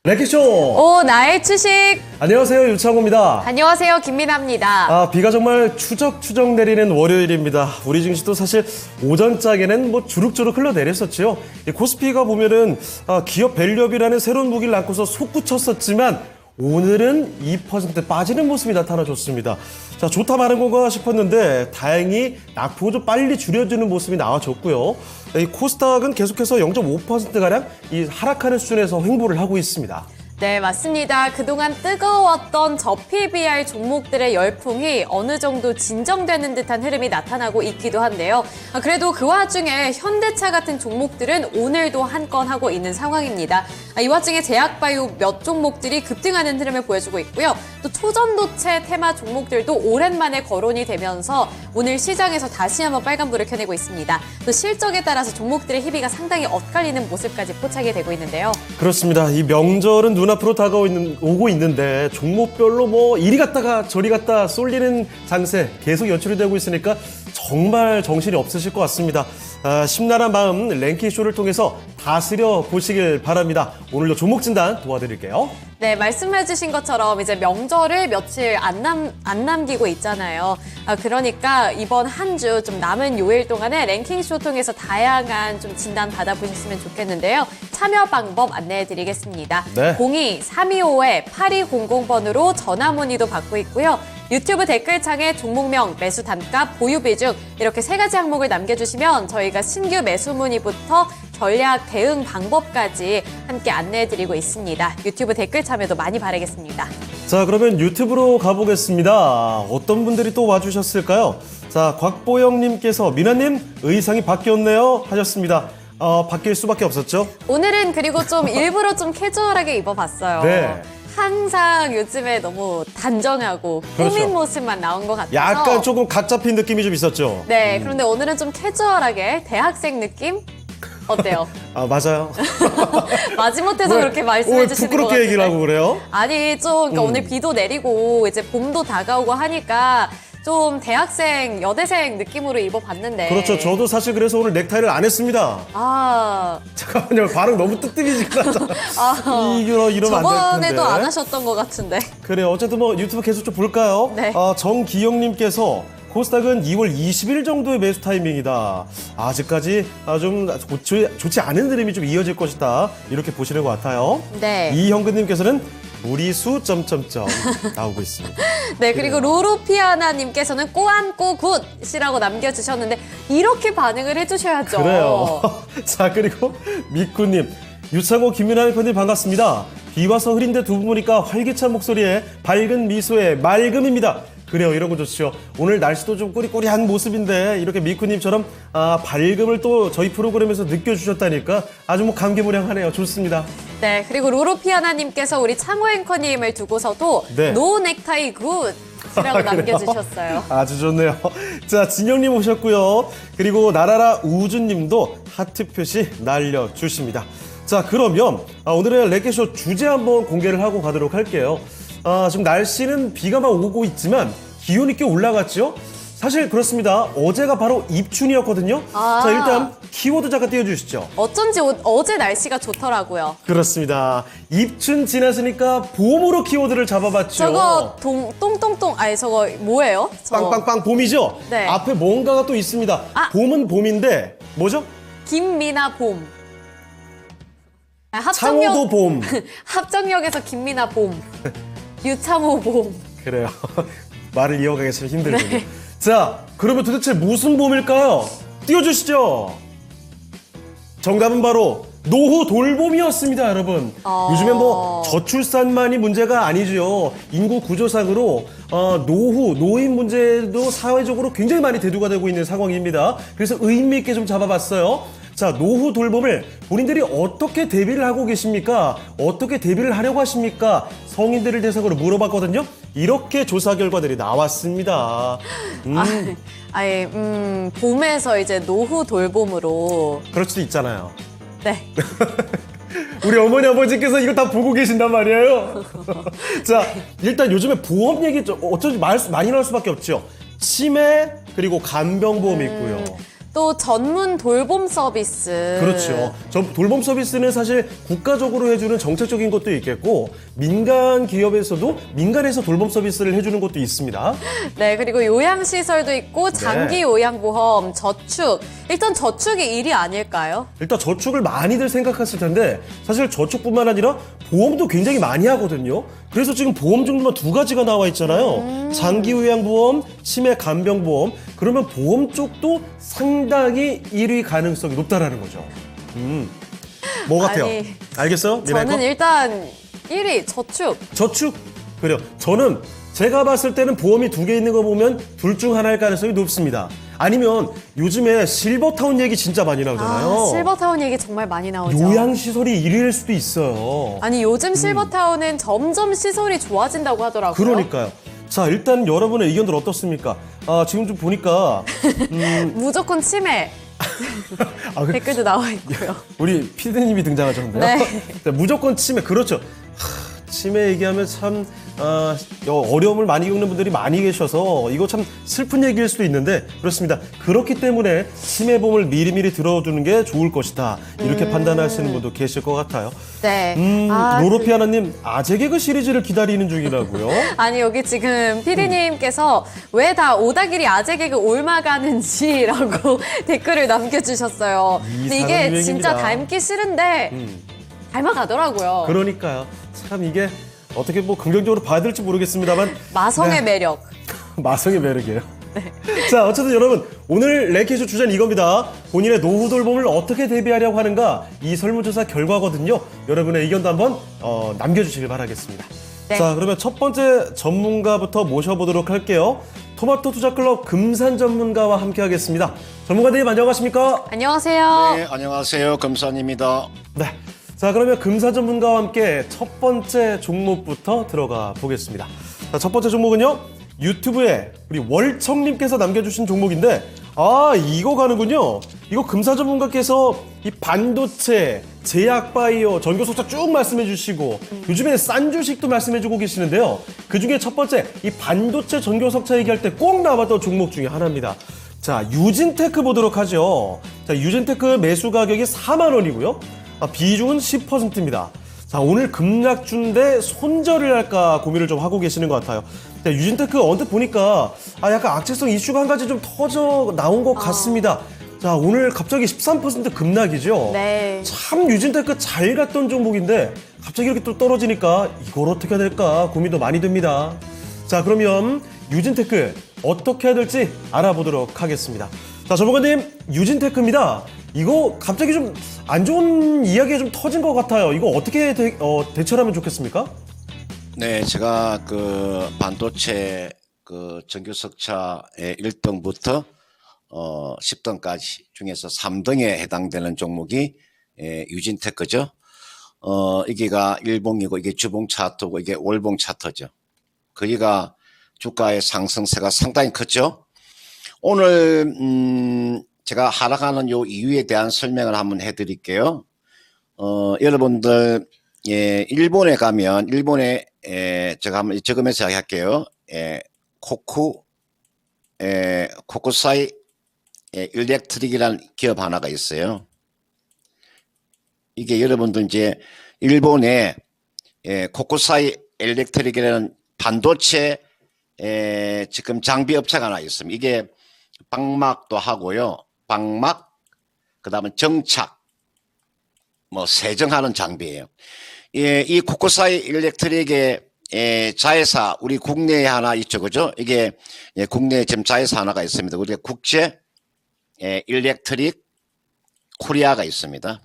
랭키쇼! 오, 나의 주식! 안녕하세요, 유창호입니다. 안녕하세요, 김민아입니다. 비가 정말 추적추적 내리는 월요일입니다. 우리 증시도 사실 오전장에는 주룩주룩 흘러내렸었죠. 코스피가 보면은 기업 밸류업이라는 새로운 무기를 안고서 솟구쳤었지만 오늘은 2% 빠지는 모습이 나타나줬습니다. 자, 좋다 마는 건가 싶었는데 다행히 낙폭을 좀 빨리 줄여주는 모습이 나와줬고요. 이 코스닥은 계속해서 0.5%가량 이 하락하는 수준에서 횡보를 하고 있습니다. 네, 맞습니다. 그동안 뜨거웠던 저PBR 종목들의 열풍이 어느 정도 진정되는 듯한 흐름이 나타나고 있기도 한데요. 그래도 그 와중에 현대차 같은 종목들은 오늘도 한 건 하고 있는 상황입니다. 이 와중에 제약바이오 몇 종목들이 급등하는 흐름을 보여주고 있고요. 또 초전도체 테마 종목들도 오랜만에 거론이 되면서 오늘 시장에서 다시 한번 빨간불을 켜내고 있습니다. 또 실적에 따라서 종목들의 희비가 상당히 엇갈리는 모습까지 포착이 되고 있는데요. 그렇습니다. 이 명절은 눈앞으로 오고 있는데 종목별로 이리 갔다가 저리 갔다 쏠리는 장세 계속 연출이 되고 있으니까 정말 정신이 없으실 것 같습니다. 심란한 마음 랭킹쇼를 통해서 다스려 보시길 바랍니다. 오늘도 종목 진단 도와드릴게요. 네, 말씀해주신 것처럼 이제 명절을 며칠 안 남기고 있잖아요. 그러니까 이번 한 주 좀 남은 요일 동안에 랭킹쇼 통해서 다양한 좀 진단 받아보셨으면 좋겠는데요. 참여 방법 안내해드리겠습니다. 네. 02-325-8200번으로 전화 문의도 받고 있고요. 유튜브 댓글창에 종목명, 매수 단가, 보유 비중 이렇게 세 가지 항목을 남겨주시면 저희가 신규 매수 문의부터 전략 대응 방법까지 함께 안내해드리고 있습니다. 유튜브 댓글 참여도 많이 바라겠습니다. 자, 그러면 유튜브로 가보겠습니다. 어떤 분들이 또 와주셨을까요? 자, 곽보영님께서 미나님 의상이 바뀌었네요 하셨습니다. 바뀔 수밖에 없었죠? 오늘은 그리고 좀 일부러 좀 캐주얼하게 입어봤어요. 네. 항상 요즘에 너무 단정하고 그렇죠. 꾸민 모습만 나온 것 같아서 약간 조금 각 잡힌 느낌이 좀 있었죠? 네, 그런데 오늘은 좀 캐주얼하게 대학생 느낌? 어때요? 맞아요. 마지못해서 그렇게 말씀해 주시는 것 부끄럽게 같은데. 얘기를 하고 그래요? 아니, 그러니까 오늘 비도 내리고 이제 봄도 다가오고 하니까 좀 대학생, 여대생 느낌으로 입어봤는데. 그렇죠. 저도 사실 그래서 오늘 넥타이를 안 했습니다. 잠깐만요. 발음 너무 뜨뜻해지긴 하잖아. 이러면 안 될 텐데. 저번에도 안 하셨던 것 같은데. 그래요. 어쨌든 유튜브 계속 좀 볼까요? 네. 정기영님께서 코스닥은 2월 20일 정도의 매수 타이밍이다. 아직까지 좀 좋지 않은 흐름이 좀 이어질 것이다. 이렇게 보시는 것 같아요. 네. 이형근님께서는 무리수 점점점 나오고 있습니다. 네, 그리고 로로피아나님께서는 꼬안꼬 굿이라고 남겨주셨는데 이렇게 반응을 해주셔야죠. 그래요. 자, 그리고 미쿠님, 유창호, 김민아 앵커님 반갑습니다. 비 와서 흐린데 두 분 보니까 활기찬 목소리에 밝은 미소에 맑음입니다. 그래요, 이런 거 좋죠. 오늘 날씨도 좀 꾸리꾸리한 모습인데 이렇게 미쿠님처럼 밝음을 또 저희 프로그램에서 느껴주셨다니까 아주 감개무량하네요. 좋습니다. 네, 그리고 로로피아나님께서 우리 창호 앵커님을 두고서도 네. 노 넥타이 굿이라고 남겨주셨어요. 아주 좋네요. 자, 진영님 오셨고요. 그리고 나라라 우주님도 하트 표시 날려주십니다. 자, 그러면 오늘의 랭킹쇼 주제 한번 공개를 하고 가도록 할게요. 지금 날씨는 비가 막 오고 있지만 기온이 꽤 올라갔죠? 사실 그렇습니다. 어제가 바로 입춘이었거든요. 자, 일단 키워드 잠깐 띄워주시죠. 어쩐지 어제 날씨가 좋더라고요. 그렇습니다. 입춘 지났으니까 봄으로 키워드를 잡아봤죠. 저거 똥똥똥 아니 저거 뭐예요? 저거. 빵빵빵 봄이죠? 네. 앞에 뭔가가 또 있습니다. 봄은 봄인데 뭐죠? 김미나 봄. 창호도 봄. 합정역에서 김미나 봄. 유창호 봄. 그래요. 말을 이어가기 참 힘들군요. 네. 자, 그러면 도대체 무슨 봄일까요? 띄워주시죠. 정답은 바로 노후 돌봄이었습니다, 여러분. 요즘에 저출산만이 문제가 아니죠. 인구 구조상으로 노인 문제도 사회적으로 굉장히 많이 대두가 되고 있는 상황입니다. 그래서 의미 있게 좀 잡아봤어요. 자, 노후 돌봄을 본인들이 어떻게 대비를 하고 계십니까? 어떻게 대비를 하려고 하십니까? 성인들을 대상으로 물어봤거든요. 이렇게 조사 결과들이 나왔습니다. 봄에서 이제 노후 돌봄으로. 그럴 수도 있잖아요. 네. 우리 어머니 아버지께서 이거 다 보고 계신단 말이에요. 자, 일단 요즘에 보험 얘기 어쩐지 많이 나올 수밖에 없죠. 치매 그리고 간병보험이 있고요. 또 전문 돌봄 서비스. 그렇죠. 돌봄 서비스는 사실 국가적으로 해주는 정책적인 것도 있겠고 민간 기업에서도 민간에서 돌봄 서비스를 해주는 것도 있습니다. 네, 그리고 요양시설도 있고 장기 요양보험, 저축. 일단 저축이 일이 아닐까요? 일단 저축을 많이들 생각했을 텐데 사실 저축뿐만 아니라 보험도 굉장히 많이 하거든요. 그래서 지금 보험 종류만 두 가지가 나와 있잖아요. 장기 요양보험, 치매 간병보험. 그러면 보험 쪽도 상당히 1위 가능성이 높다라는 거죠. 뭐 같아요? 아니, 알겠어요? 저는 일단 1위 저축. 저축? 그래요. 저는 제가 봤을 때는 보험이 두 개 있는 거 보면 둘 중 하나일 가능성이 높습니다. 아니면 요즘에 실버타운 얘기 진짜 많이 나오잖아요. 실버타운 얘기 정말 많이 나오죠. 요양시설이 1위일 수도 있어요. 아니, 요즘 실버타운은 점점 시설이 좋아진다고 하더라고요. 그러니까요. 자, 일단 여러분의 의견들 어떻습니까? 지금 좀 보니까 무조건 치매. 댓글도 나와 있고요. 우리 피디님이 등장하셨는데요. 네. 무조건 치매. 그렇죠. 치매 얘기하면 참 어려움을 많이 겪는 분들이 많이 계셔서 이거 참 슬픈 얘기일 수도 있는데 그렇습니다. 그렇기 때문에 치매보험을 미리미리 들어두는 게 좋을 것이다. 이렇게 판단하시는 분도 계실 것 같아요. 네. 노로피아나님 아재 개그 시리즈를 기다리는 중이라고요? 아니, 여기 지금 피디님께서 왜 다 오다길이 아재 개그 옮아가는지라고 댓글을 남겨주셨어요. 근데 이게 유행입니다. 진짜 닮기 싫은데 닮아가더라고요. 그러니까요. 참 이게 어떻게 뭐 긍정적으로 봐야 될지 모르겠습니다만 마성의 매력. 마성의 매력이에요. 자, 어쨌든 여러분 오늘 랭키쇼 주제는 이겁니다. 본인의 노후 돌봄을 어떻게 대비하려고 하는가 이 설문조사 결과거든요. 여러분의 의견도 한번 남겨주시길 바라겠습니다. 네. 자, 그러면 첫 번째 전문가부터 모셔보도록 할게요. 토마토 투자클럽 금산 전문가와 함께하겠습니다. 전문가님 안녕하십니까? 안녕하세요. 네, 안녕하세요. 금산입니다. 네. 자, 그러면 금산 전문가와 함께 첫 번째 종목부터 들어가 보겠습니다. 자, 첫 번째 종목은요. 유튜브에 우리 월청님께서 남겨주신 종목인데 이거 가는군요. 이거 금산 전문가께서 이 반도체, 제약바이오, 전교속자 쭉 말씀해 주시고 요즘에 싼 주식도 말씀해 주고 계시는데요. 그중에 첫 번째 이 반도체 전교속자 얘기할 때 꼭 나왔던 종목 중에 하나입니다. 자, 유진테크 보도록 하죠. 자, 유진테크 매수 가격이 4만 원이고요. 비중은 10%입니다. 자, 오늘 급락주인데 손절을 할까 고민을 좀 하고 계시는 것 같아요. 자, 유진테크 언뜻 보니까 약간 악재성 이슈가 한 가지 좀 터져 나온 것 같습니다. 자, 오늘 갑자기 13% 급락이죠. 네. 참 유진테크 잘 갔던 종목인데 갑자기 이렇게 또 떨어지니까 이걸 어떻게 해야 될까 고민도 많이 됩니다. 자, 그러면 유진테크 어떻게 해야 될지 알아보도록 하겠습니다. 자, 전문가님, 유진테크입니다. 이거 갑자기 좀 안 좋은 이야기가 좀 터진 것 같아요. 이거 어떻게 대처를 하면 좋겠습니까? 네, 제가 그 반도체 그 전교석차의 1등부터 10등까지 중에서 3등에 해당되는 종목이 유진테크죠. 이게가 일봉이고 이게 주봉 차트고 이게 월봉 차트죠. 거기가 주가의 상승세가 상당히 컸죠. 오늘 제가 하락하는 요 이유에 대한 설명을 한번 해드릴게요. 여러분들 일본에 가면 일본에 제가 한번 적으면서 할게요. 코쿠사이 일렉트릭이라는 기업 하나가 있어요. 이게 여러분들 이제 일본에 코쿠사이 일렉트릭이라는 반도체 지금 장비 업체가 하나 있습니다. 이게 방막도 하고요. 방막, 그 다음에 정착, 세정하는 장비예요. 이 코쿠사이 일렉트릭의 자회사, 우리 국내에 하나 있죠, 그죠? 이게 국내에 지금 자회사 하나가 있습니다. 우리가 국제 일렉트릭 코리아가 있습니다.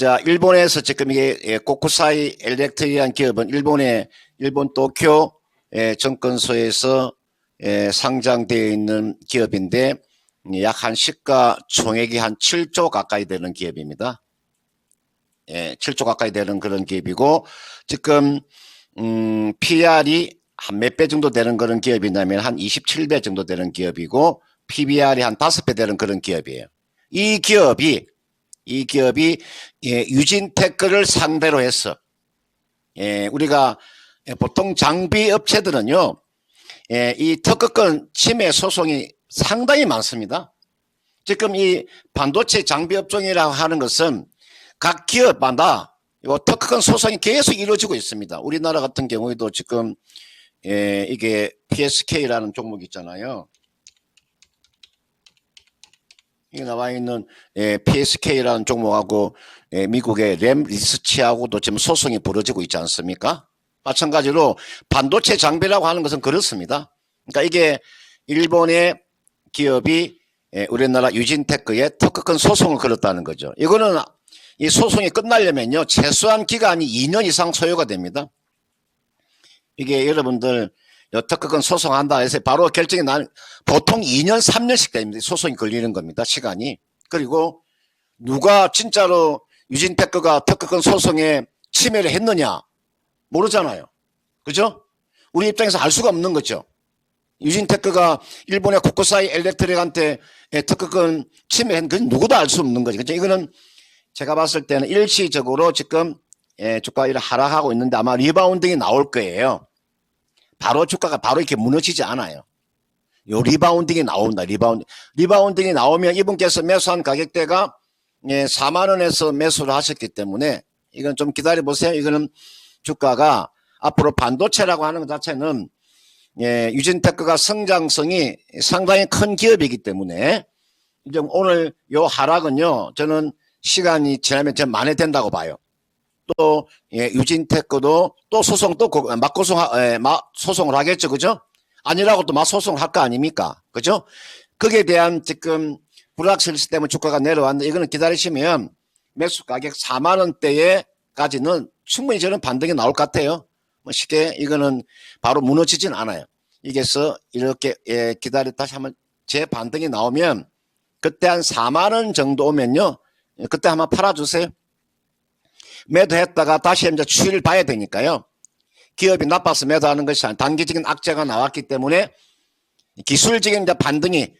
자, 일본에서 지금 이게 코쿠사이 일렉트릭이라는 기업은 일본 도쿄 정권소에서 상장되어 있는 기업인데 약 한 시가 총액이 한 7조 가까이 되는 기업입니다. 7조 가까이 되는 그런 기업이고 지금 PR이 한 몇 배 정도 되는 그런 기업이냐면 한 27배 정도 되는 기업이고 PBR이 한 5배 되는 그런 기업이에요. 이 기업이 유진테크를 상대로 해서 우리가 보통 장비 업체들은요 이 특허권 침해 소송이 상당히 많습니다. 지금 이 반도체 장비 업종이라고 하는 것은 각 기업마다 특허권 소송이 계속 이루어지고 있습니다. 우리나라 같은 경우에도 지금 이게 PSK라는 종목이 있잖아요. 이게 나와 있는 PSK라는 종목하고 미국의 램 리서치하고도 지금 소송이 벌어지고 있지 않습니까? 마찬가지로 반도체 장비라고 하는 것은 그렇습니다. 그러니까 이게 일본의 기업이 우리나라 유진테크에 특허권 소송을 걸었다는 거죠. 이거는 이 소송이 끝나려면요 최소한 기간이 2년 이상 소요가 됩니다. 이게 여러분들 특허권 소송한다 해서 바로 결정이 난 보통 2년 3년씩 됩니다. 소송이 걸리는 겁니다. 시간이. 그리고 누가 진짜로 유진테크가 특허권 소송에 침해를 했느냐 모르잖아요. 그죠? 우리 입장에서 알 수가 없는 거죠. 유진테크가 일본의 코코사이 엘렉트릭한테 특허권 침해한 건 누구도 알 수 없는 거죠. 그죠? 이거는 제가 봤을 때는 일시적으로 지금 주가가 이렇게 하락하고 있는데 아마 리바운딩이 나올 거예요. 바로 주가가 바로 이렇게 무너지지 않아요. 요 리바운딩이 나온다. 리바운딩이 나오면 이분께서 매수한 가격대가 4만 원에서 매수를 하셨기 때문에 이건 좀 기다려 보세요. 이거는 주가가 앞으로 반도체라고 하는 것 자체는 유진테크가 성장성이 상당히 큰 기업이기 때문에 이제 오늘 요 하락은요 저는 시간이 지나면 좀 만회된다고 봐요. 또 유진테크도 또 소송 또 소송을 하겠죠, 그죠? 아니라고 또 소송을 할 거 아닙니까, 그죠? 거기에 대한 지금 불확실성 때문에 주가가 내려왔는데 이거는 기다리시면 매수 가격 4만 원대에까지는 충분히 저는 반등이 나올 것 같아요. 뭐 쉽게 이거는 바로 무너지진 않아요. 이게서 이렇게 기다렸다 하면 제 반등이 나오면 그때 한 4만 원 정도 오면요. 그때 한번 팔아주세요. 매도했다가 다시 이제 추이를 봐야 되니까요. 기업이 나빠서 매도하는 것이 아니라 단기적인 악재가 나왔기 때문에 기술적인 이제 반등이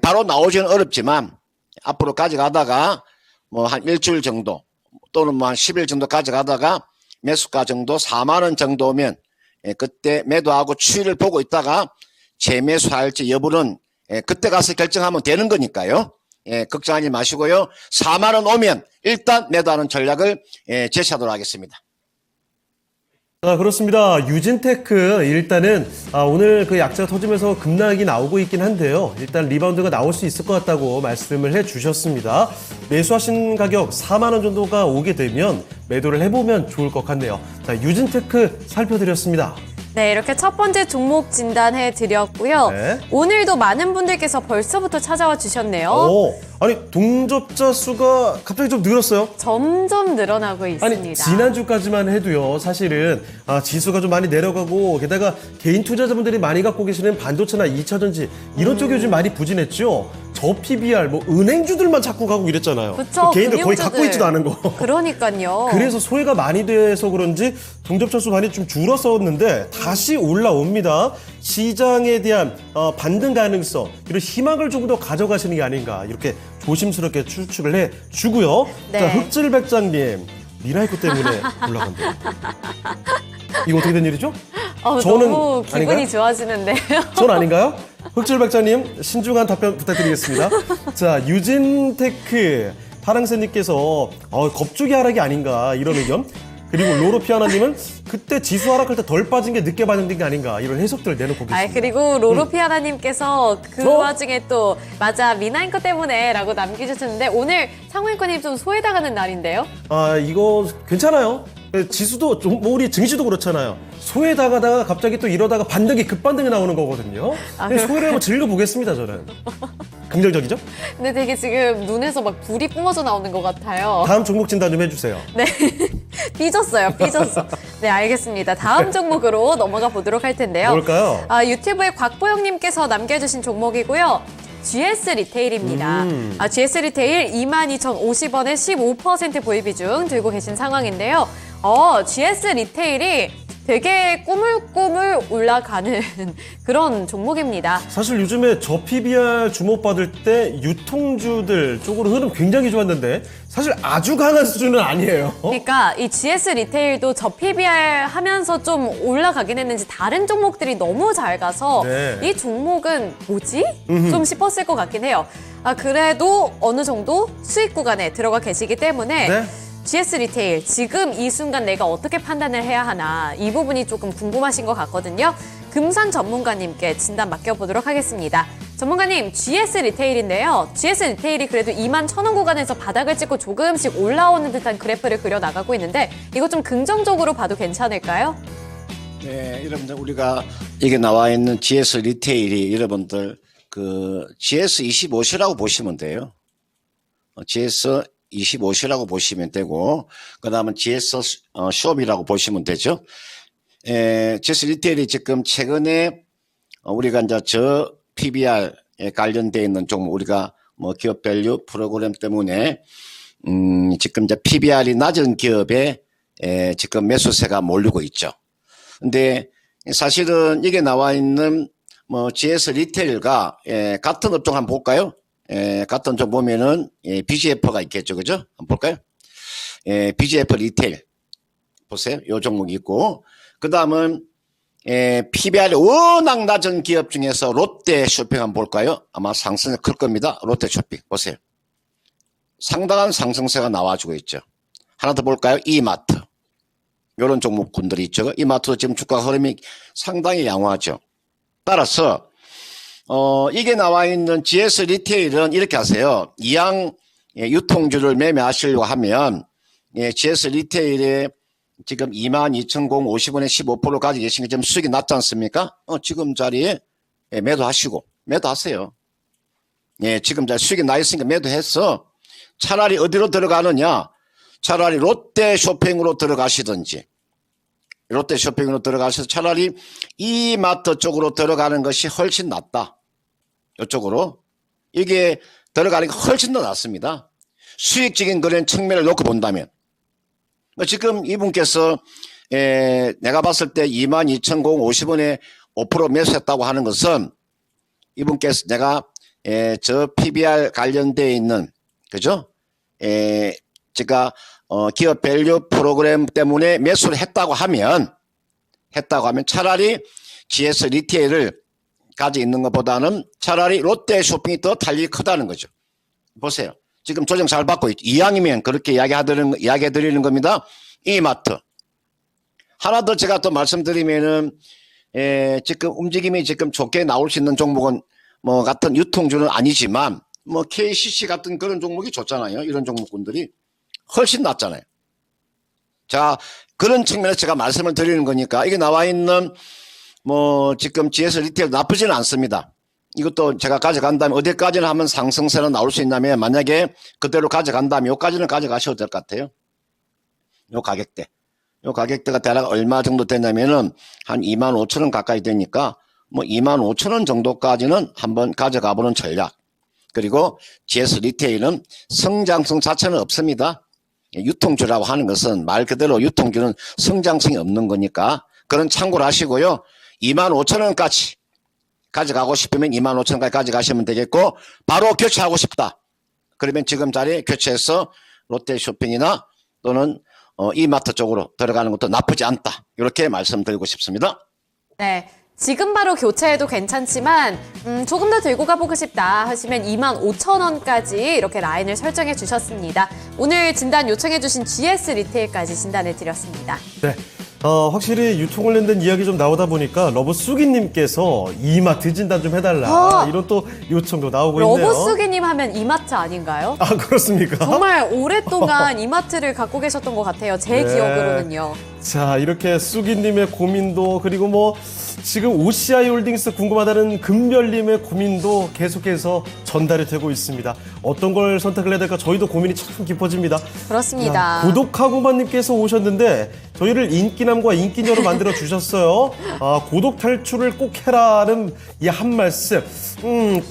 바로 나오지는 어렵지만 앞으로 가져가다가 뭐 한 일주일 정도 또는 뭐 한 10일 정도 가져가다가 매수가 정도 4만 원 정도 오면 그때 매도하고 추이를 보고 있다가 재매수할지 여부는 그때 가서 결정하면 되는 거니까요. 걱정하지 마시고요. 4만 원 오면 일단 매도하는 전략을 제시하도록 하겠습니다. 그렇습니다. 유진테크 일단은 오늘 그 약재가 터지면서 급락이 나오고 있긴 한데요. 일단 리바운드가 나올 수 있을 것 같다고 말씀을 해주셨습니다. 매수하신 가격 4만 원 정도가 오게 되면 매도를 해보면 좋을 것 같네요. 자, 유진테크 살펴드렸습니다. 네, 이렇게 첫 번째 종목 진단해 드렸고요. 네. 오늘도 많은 분들께서 벌써부터 찾아와 주셨네요. 아니 동접자 수가 갑자기 좀 늘었어요. 점점 늘어나고 있습니다. 아니 지난주까지만 해도요 사실은 지수가 좀 많이 내려가고 게다가 개인 투자자분들이 많이 갖고 계시는 반도체나 2차전지 이런 쪽이 요즘 많이 부진했죠. 저 PBR 뭐 은행주들만 자꾸 가고 이랬잖아요. 그쵸, 개인들 거의 금융주들. 갖고 있지도 않은 거. 그러니까요. 그래서 소외가 많이 돼서 그런지 동접자 수 많이 좀 줄었었는데 다시 올라옵니다. 시장에 대한 반등 가능성 그리고 희망을 조금 더 가져가시는 게 아닌가 이렇게 조심스럽게 추측을 해주고요. 네. 자, 흑질백장님 미라이코 때문에 올라간대요. 이거 어떻게 된 일이죠? 너무 기분이 아닌가요? 좋아지는데요. 전 아닌가요? 흑질백장님 신중한 답변 부탁드리겠습니다. 자, 유진테크 파랑새님께서 겁주기 하락이 아닌가 이런 의견. 그리고 로로피아나님은 그때 지수 하락할 때 덜 빠진 게 늦게 반영된 게 아닌가 이런 해석들을 내놓고 계십니다. 그리고 로로피아나님께서 그 와중에 또 맞아 미나잉커 때문에 라고 남겨주셨는데 오늘 상호앵커님 좀 소외당하는 날인데요. 이거 괜찮아요. 지수도 좀 우리 증시도 그렇잖아요. 소외당하다가 갑자기 또 이러다가 반등이 급반등이 나오는 거거든요. 소외를 한번 즐겨보겠습니다 저는. 긍정적이죠? 근데 되게 지금 눈에서 막 불이 뿜어져 나오는 것 같아요. 다음 종목 진단 좀 해주세요. 네. 삐졌어요. 네, 알겠습니다. 다음 종목으로 넘어가 보도록 할 텐데요. 뭘까요? 유튜브에 곽보영님께서 남겨주신 종목이고요. GS 리테일입니다. GS 리테일 22,050원에 15% 보유 비중 들고 계신 상황인데요. GS 리테일이 되게 꾸물꾸물 올라가는 그런 종목입니다. 사실 요즘에 저 PBR 주목받을 때 유통주들 쪽으로 흐름 굉장히 좋았는데 사실 아주 강한 수준은 아니에요. 그러니까 이 GS 리테일도 저 PBR 하면서 좀 올라가긴 했는지 다른 종목들이 너무 잘 가서 네. 이 종목은 뭐지? 좀 싶었을 것 같긴 해요. 그래도 어느 정도 수익 구간에 들어가 계시기 때문에 네. GS 리테일 지금 이 순간 내가 어떻게 판단을 해야 하나 이 부분이 조금 궁금하신 것 같거든요. 금산 전문가님께 진단 맡겨보도록 하겠습니다. 전문가님, GS 리테일인데요. GS 리테일이 그래도 21,000원 구간에서 바닥을 찍고 조금씩 올라오는 듯한 그래프를 그려나가고 있는데 이거 좀 긍정적으로 봐도 괜찮을까요? 네, 여러분들 우리가 이게 나와 있는 GS 리테일이 여러분들 그 GS 25시라고 보시면 돼요. GS 25시라고 보시면 되고 그다음은 GS 숍이라고 보시면 되죠. GS 리테일이 지금 최근에 우리가 이제 저 PBR에 관련되어 있는 종목 우리가 뭐 기업 밸류 프로그램 때문에 지금 이제 PBR이 낮은 기업에 지금 매수세가 몰리고 있죠. 근데 사실은 이게 나와 있는 뭐 GS 리테일과 같은 업종 한번 볼까요? 같은 종 보면은 BGF가 있겠죠, 그죠? 한번 볼까요? BGF 리테일 보세요. 요 종목이 있고 그 다음은 PBR이 워낙 낮은 기업 중에서 롯데 쇼핑 한번 볼까요? 아마 상승이 클 겁니다. 롯데 쇼핑 보세요. 상당한 상승세가 나와주고 있죠. 하나 더 볼까요? 이마트. 이런 종목군들이 있죠. 이마트도 지금 주가 흐름이 상당히 양호하죠. 따라서 이게 나와 있는 GS 리테일은 이렇게 하세요. 이양 유통주를 매매하시려고 하면 GS 리테일에 지금 22,050원에 15% 가지고 계신 게 지금 수익이 낮지 않습니까? 지금 자리에 매도하세요. 지금 자리 수익이 나 있으니까 매도해서 차라리 어디로 들어가느냐? 차라리 롯데 쇼핑으로 들어가시든지 롯데 쇼핑으로 들어가셔서 차라리 이마트 쪽으로 들어가는 것이 훨씬 낫다. 이쪽으로. 이게 들어가는 게 훨씬 더 낫습니다. 수익적인 그런 측면을 놓고 본다면. 지금 이분께서 내가 봤을 때 22,050원에 5% 매수했다고 하는 것은 이분께서 내가 저 PBR 관련되어 있는 그죠? 제가 기업 밸류 프로그램 때문에 매수를 했다고 하면 차라리 GS 리테일을 가지고 있는 것보다는 차라리 롯데 쇼핑이 더 탄력이 크다는 거죠. 보세요. 지금 조정 잘 받고 있죠. 이왕이면 그렇게 이야기해 드리는 겁니다. 이마트. 하나 더 제가 또 말씀드리면은 지금 움직임이 지금 좋게 나올 수 있는 종목은 뭐 같은 유통주는 아니지만 뭐 KCC 같은 그런 종목이 좋잖아요. 이런 종목군들이 훨씬 낫잖아요. 자, 그런 측면에서 제가 말씀을 드리는 거니까 이게 나와 있는 뭐 지금 GS 리테일 나쁘지는 않습니다. 이것도 제가 가져간다면 어디까지는 하면 상승세는 나올 수 있냐면 만약에 그대로 가져간다면 요까지는 가져가셔도 될 것 같아요. 요 가격대. 요 가격대가 대략 얼마 정도 되냐면은 한 25,000원 가까이 되니까 뭐 25,000원 정도까지는 한번 가져가 보는 전략. 그리고 GS 리테일은 성장성 자체는 없습니다. 유통주라고 하는 것은 말 그대로 유통주는 성장성이 없는 거니까 그런 참고를 하시고요. 25,000원까지 가져가고 싶으면 25,000원까지 가져가시면 되겠고 바로 교체하고 싶다. 그러면 지금 자리에 교체해서 롯데 쇼핑이나 또는 이마트 쪽으로 들어가는 것도 나쁘지 않다. 이렇게 말씀드리고 싶습니다. 네. 지금 바로 교체해도 괜찮지만 조금 더 들고 가보고 싶다 하시면 25,000원까지 이렇게 라인을 설정해 주셨습니다. 오늘 진단 요청해 주신 GS 리테일까지 진단해 드렸습니다. 네. 확실히 유통 관련된 이야기 좀 나오다 보니까 러브수기님께서 이마트 진단 좀 해달라 이런 또 요청도 나오고 있네요. 러브수기님 하면 이마트 아닌가요? 아, 그렇습니까? 정말 오랫동안 이마트를 갖고 계셨던 것 같아요. 제 네. 기억으로는요. 자, 이렇게 수기님의 고민도 그리고 뭐 지금 OCI 홀딩스 궁금하다는 금별님의 고민도 계속해서 전달이 되고 있습니다. 어떤 걸 선택을 해야 될까 저희도 고민이 참 깊어집니다. 그렇습니다. 고독하구마님께서 오셨는데 저희를 인기남과 인기녀로 만들어 주셨어요. 고독 탈출을 꼭 해라는 이 한 말씀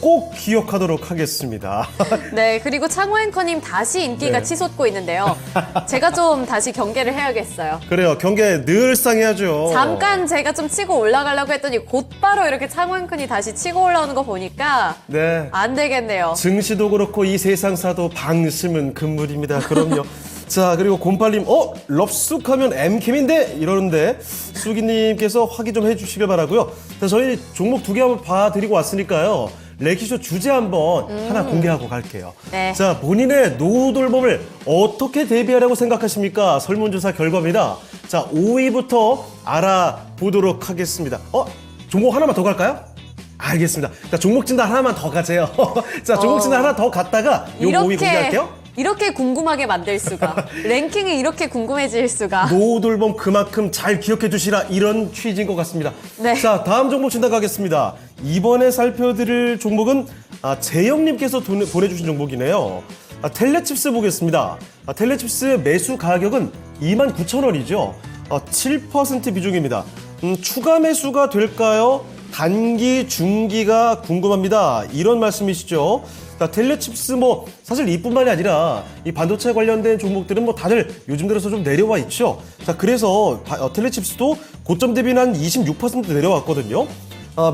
꼭 기억하도록 하겠습니다. 네, 그리고 창호 앵커님 다시 인기가 네. 치솟고 있는데요. 제가 좀 다시 경계를 해야겠어요. 그래요. 경계 늘상 해야죠. 잠깐 제가 좀 치고 올라가려고 했더니 곧바로 이렇게 창호 앵커님 다시 치고 올라오는 거 보니까 네. 안 되겠네요. 증시도 그렇고 이 세상사도 방심은 금물입니다. 그럼요. 자, 그리고 곰팔님, 럽쑥하면 M캠인데? 이러는데, 수기님께서 확인 좀 해주시길 바라고요. 자, 저희 종목 두 개 한번 봐드리고 왔으니까요. 레키쇼 주제 한번 하나 공개하고 갈게요. 네. 자, 본인의 노후 돌봄을 어떻게 대비하라고 생각하십니까? 설문조사 결과입니다. 자, 5위부터 알아보도록 하겠습니다. 종목 하나만 더 갈까요? 알겠습니다. 자, 종목 진단 하나만 더 가세요. 자, 종목 진단 하나 더 갔다가 요 5위 공개할게요. 이렇게 궁금하게 만들 수가. 랭킹이 이렇게 궁금해질 수가. 노후 돌봄 그만큼 잘 기억해 두시라, 이런 취지인 것 같습니다. 네. 자, 다음 종목 진단 가겠습니다. 이번에 살펴드릴 종목은 재영님께서 보내주신 종목이네요. 텔레칩스 보겠습니다. 텔레칩스 매수 가격은 29,000원이죠. 7% 비중입니다. 추가 매수가 될까요? 단기, 중기가 궁금합니다. 이런 말씀이시죠. 자, 텔레칩스 사실 이뿐만이 아니라 이 반도체 관련된 종목들은 다들 요즘 들어서 좀 내려와 있죠. 자, 그래서 텔레칩스도 고점 대비는 한 26% 내려왔거든요.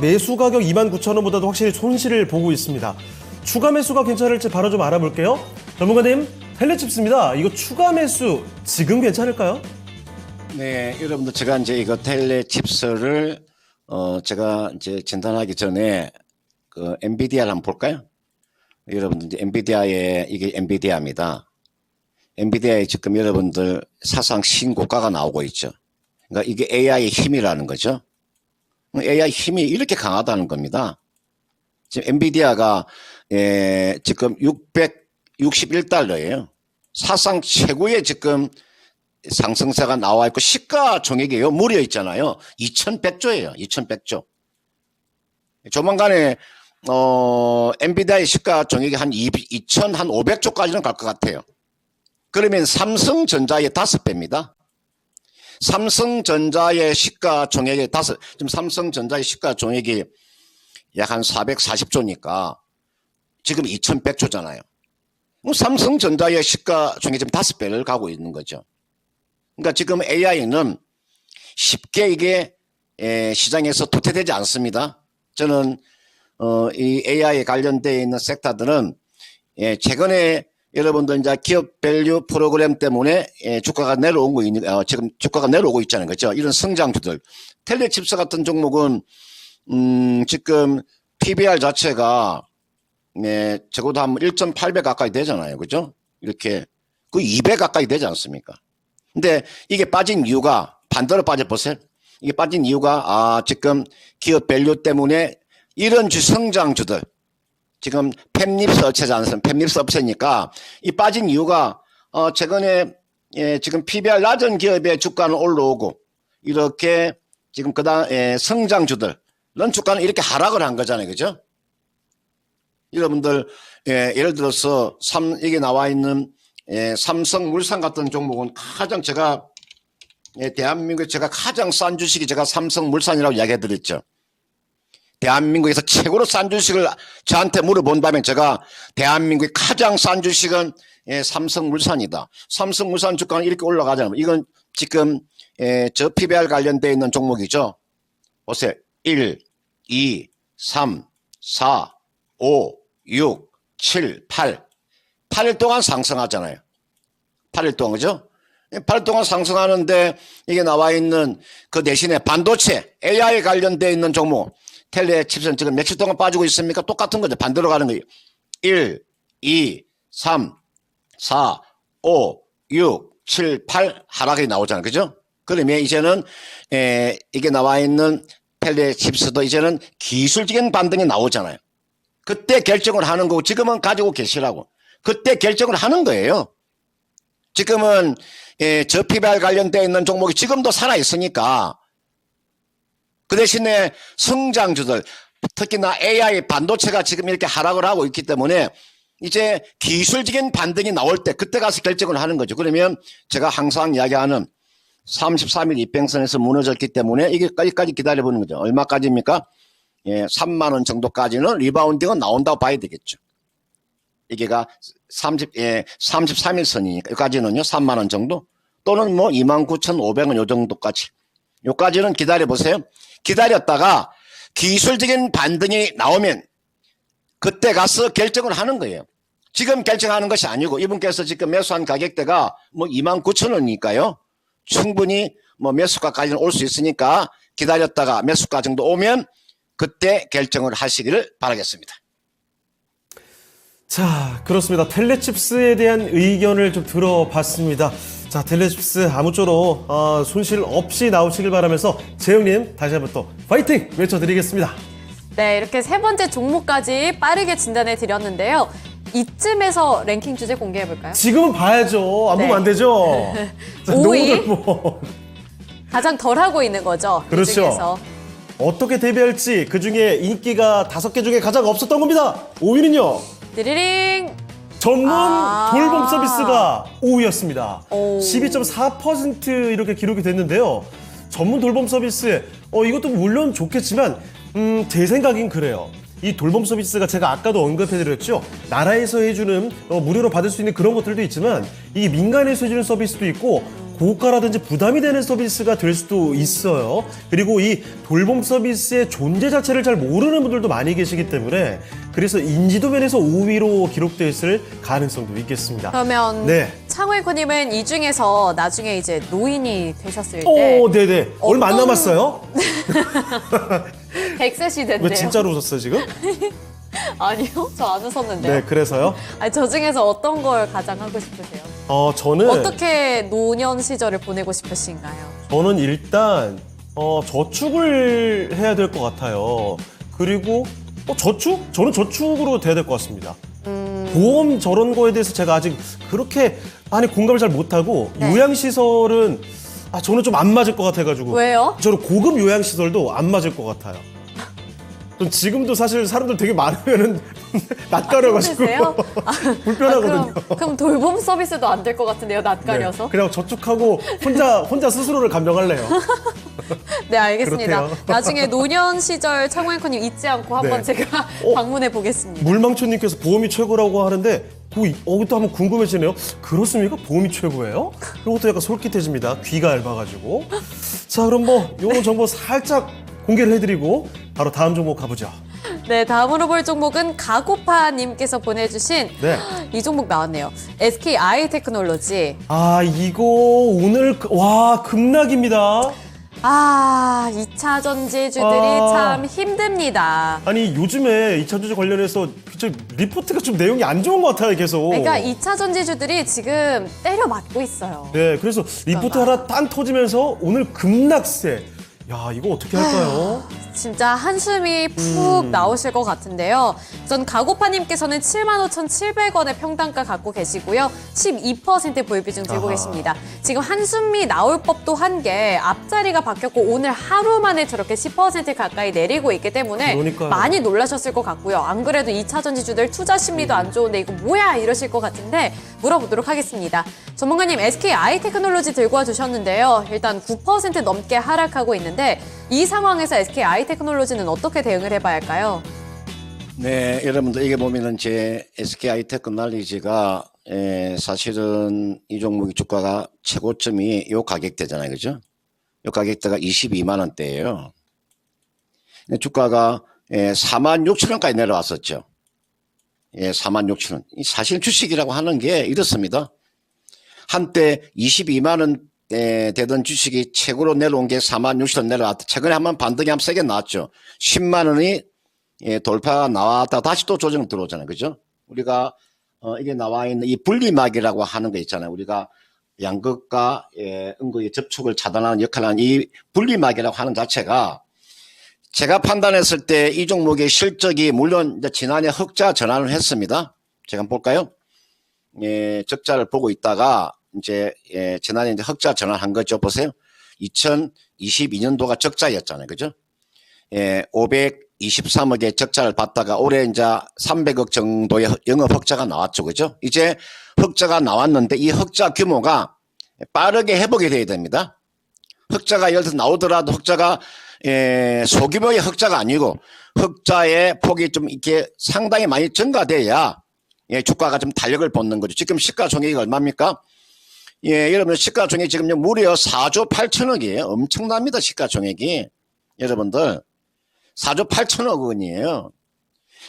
매수 가격 29,000원보다도 확실히 손실을 보고 있습니다. 추가 매수가 괜찮을지 바로 좀 알아볼게요. 전문가님, 텔레칩스입니다. 이거 추가 매수 지금 괜찮을까요? 네, 여러분들 제가 이제 이거 텔레칩스를 제가 이제 진단하기 전에 그 엔비디아를 한번 볼까요? 여러분들 이제 이게 엔비디아입니다. 엔비디아에 지금 여러분들 사상 신고가가 나오고 있죠. 그러니까 이게 AI의 힘이라는 거죠. AI 힘이 이렇게 강하다는 겁니다. 지금 엔비디아가 지금 $661예요. 사상 최고의 지금 상승세가 나와 있고 시가총액이에요. 무려 있잖아요. 2,100조예요. 2,100조. 조만간에 엔비디아의 시가총액이 한 2,500조까지는 갈 것 같아요. 그러면 삼성전자의 5배입니다. 삼성전자의 시가총액의 지금 삼성전자의 시가총액이 약 한 440조니까 지금 2,100조잖아요. 삼성전자의 시가총액이 지금 5배를 가고 있는 거죠. 그러니까 지금 AI는 쉽게 이게 시장에서 도태되지 않습니다. 저는 이 AI에 관련되어 있는 섹터들은 최근에 여러분들 이제 기업 밸류 프로그램 때문에 주가가 내려오고 지금 주가가 내려오고 있잖아요. 그렇죠? 이런 성장주들. 텔레칩스 같은 종목은 지금 PBR 자체가 적어도 한 1.8배 가까이 되잖아요. 그죠? 이렇게 그 2배 가까이 되지 않습니까? 근데 이게 빠진 이유가 반대로 빠져보세요. 이게 빠진 이유가 지금 기업 밸류 때문에 이런 성장주들 지금 팹립스 업체지 않습니까? 팹립스 업체니까 이 빠진 이유가 최근에 지금 PBR 낮은 기업의 주가는 올라오고 이렇게 지금 성장주들 이런 주가는 이렇게 하락을 한 거잖아요. 그죠? 여러분들 예를 들어서 이게 나와 있는 삼성물산 같은 종목은 가장 대한민국에 제가 가장 싼 주식이 제가 삼성물산이라고 이야기해드렸죠. 대한민국에서 최고로 싼 주식을 저한테 물어본다면 제가 대한민국의 가장 싼 주식은 삼성물산이다. 삼성물산 주가는 이렇게 올라가잖아요. 이건 지금 저 PBR 관련되어 있는 종목이죠. 보세요. 1, 2, 3, 4, 5, 6, 7, 8. 8일 동안 상승하잖아요. 8일 동안, 그죠? 8일 동안 상승하는데 이게 나와 있는 그 대신에 반도체, AI 관련되어 있는 종목, 텔레칩스는 지금 며칠 동안 빠지고 있습니까? 똑같은 거죠. 반대로 가는 거예요. 1, 2, 3, 4, 5, 6, 7, 8 하락이 나오잖아요. 그죠? 그러면 이제는 이게 나와 있는 텔레칩스도 이제는 기술적인 반등이 나오잖아요. 그때 결정을 하는 거고 지금은 가지고 계시라고. 그때 결정을 하는 거예요. 지금은 저 PBR 관련되어 있는 종목이 지금도 살아있으니까 그 대신에 성장주들 특히나 AI 반도체가 지금 이렇게 하락을 하고 있기 때문에 이제 기술적인 반등이 나올 때 그때 가서 결정을 하는 거죠. 그러면 제가 항상 이야기하는 33일 이평선에서 무너졌기 때문에 이게까지 기다려보는 거죠. 얼마까지입니까? 3만 원 정도까지는 리바운딩은 나온다고 봐야 되겠죠. 이게가 33일 선이니까 여기까지는요 3만 원 정도 또는 뭐 29,500원 요 정도까지 요까지는 기다려보세요. 기다렸다가 기술적인 반등이 나오면 그때 가서 결정을 하는 거예요. 지금 결정하는 것이 아니고 이분께서 지금 매수한 가격대가 뭐 29,000원이니까요. 충분히 뭐 매수가까지는 올 수 있으니까 기다렸다가 매수가 정도 오면 그때 결정을 하시기를 바라겠습니다. 자, 그렇습니다. 텔레칩스에 대한 의견을 좀 들어봤습니다. 자, 텔레칩스 아무쪼록 손실 없이 나오시길 바라면서 재영님 다시 한번 또 파이팅 외쳐드리겠습니다. 네, 이렇게 세 번째 종목까지 빠르게 진단해 드렸는데요. 이쯤에서 랭킹 주제 공개해 볼까요? 지금은 봐야죠. 안 네. 보면 안 되죠. 자, 5위. 뭐 가장 덜 하고 있는 거죠. 그렇죠. 이 중에서. 어떻게 대비할지 그중에 인기가 5개 중에 가장 없었던 겁니다. 5위는요. 띠리링. 전문 아. 돌봄 서비스가 5위였습니다. 오. 12.4% 이렇게 기록이 됐는데요. 전문 돌봄 서비스, 이것도 물론 좋겠지만, 제 생각엔 그래요. 이 돌봄 서비스가 제가 아까도 언급해드렸죠. 나라에서 해주는 무료로 받을 수 있는 그런 것들도 있지만 이게 민간에서 해주는 서비스도 있고 고가라든지 부담이 되는 서비스가 될 수도 있어요. 그리고 이 돌봄 서비스의 존재 자체를 잘 모르는 분들도 많이 계시기 때문에 그래서 인지도 면에서 5위로 기록됐을 가능성도 있겠습니다. 그러면 네. 창호이코님은 이 중에서 나중에 이제 노인이 되셨을 때 네네. 얼마 안 어떤- 남았어요? 100세 시대인데요. 왜 진짜로 웃었어요, 지금? 아니요, 저 안 웃었는데요. 네, 그래서요. 아니, 저 중에서 어떤 걸 가장 하고 싶으세요? 저는 어떻게 노년 시절을 보내고 싶으신가요? 저는 일단 저축을 해야 될 것 같아요. 그리고 저축? 저는 저축으로 돼야 될 것 같습니다. 보험 저런 거에 대해서 제가 아직 그렇게 많이 공감을 잘 못하고 네. 요양시설은 저는 좀 안 맞을 것 같아가지고 왜요? 저는 고급 요양시설도 안 맞을 것 같아요. 전 지금도 사실 사람들 되게 많으면은 낯가려가지고 그러세요? 불편하거든요. 그럼 돌봄 서비스도 안 될 것 같은데요, 낯가려서? 네, 그냥 저축하고 혼자 스스로를 감정할래요. 네, 알겠습니다. 그렇대요. 나중에 노년 시절 창호앵커님 잊지 않고 한번 네. 제가 방문해 보겠습니다. 물망초님께서 보험이 최고라고 하는데 이것도 한번 궁금해지네요. 그렇습니까? 보험이 최고예요? 이것도 약간 솔깃해집니다. 귀가 얇아가지고. 자, 그럼 요런 정보 살짝 공개를 해드리고 바로 다음 종목 가보죠. 네, 다음으로 볼 종목은 가고파님께서 보내주신 네. 이 종목 나왔네요. SK 아이테크놀로지. 이거 오늘 급락입니다. 2차 전지주들이 참 힘듭니다. 아니 요즘에 2차 전지 관련해서 리포트가 좀 내용이 안 좋은 것 같아요, 계속. 그러니까 2차 전지주들이 지금 때려 맞고 있어요. 네, 그래서 리포트 하나 땅 터지면서 오늘 급락세. 야, 이거 어떻게 할까요? 진짜 한숨이 푹 나오실 것 같은데요. 우선 가고파님께서는 75,700원의 평단가 갖고 계시고요. 12% 보유비중 들고 계십니다. 지금 한숨이 나올 법도 한 게 앞자리가 바뀌었고 오늘 하루 만에 저렇게 10% 가까이 내리고 있기 때문에 그러니까요. 많이 놀라셨을 것 같고요. 안 그래도 2차 전지주들 투자 심리도 안 좋은데 이거 뭐야 이러실 것 같은데 물어보도록 하겠습니다. 전문가님, SK 아이테크놀로지 들고 와주셨는데요. 일단 9% 넘게 하락하고 있는데 이 상황에서 SK 아이테크놀로지는 어떻게 대응을 해봐야 할까요? 네, 여러분들 이게 보면은 제 SK 하이테크놀로지가 사실은 이 종목의 주가가 최고점이 요 가격대잖아요, 그죠? 요 가격대가 22만 원대예요. 주가가 46,000원까지 내려왔었죠. 46,000원. 사실 주식이라고 하는 게 이렇습니다. 한때 22만 원 되던 주식이 최고로 내려온 게 46,000원 내려왔다. 최근에 한번 반등이 한번 세게 나왔죠. 10만 원이 돌파가 나왔다 다시 또 조정 들어오잖아요. 그죠? 우리가 이게 나와 있는 이 분리막이라고 하는 거 있잖아요. 우리가 양극과 음극의 접촉을 차단하는 역할을 하는 이 분리막이라고 하는 자체가 제가 판단했을 때 이 종목의 실적이 물론 이제 지난해 흑자 전환을 했습니다. 제가 한번 볼까요? 적자를 보고 있다가 이제 지난해 이제 흑자 전환한 거죠. 보세요. 2022년도가 적자였잖아요. 그죠? 523억의 적자를 봤다가 올해 이제 300억 정도의 영업 흑자가 나왔죠. 그죠? 이제 흑자가 나왔는데 이 흑자 규모가 빠르게 회복이 돼야 됩니다. 흑자가 예를 들어서 나오더라도 흑자가 소규모의 흑자가 아니고 흑자의 폭이 좀 이렇게 상당히 많이 증가돼야 주가가 좀 탄력을 받는 거죠. 지금 시가총액이 얼마입니까? 여러분 시가총액이 지금 무려 4조 8천억이에요. 엄청납니다. 시가총액이. 여러분들 4조 8천억 원이에요.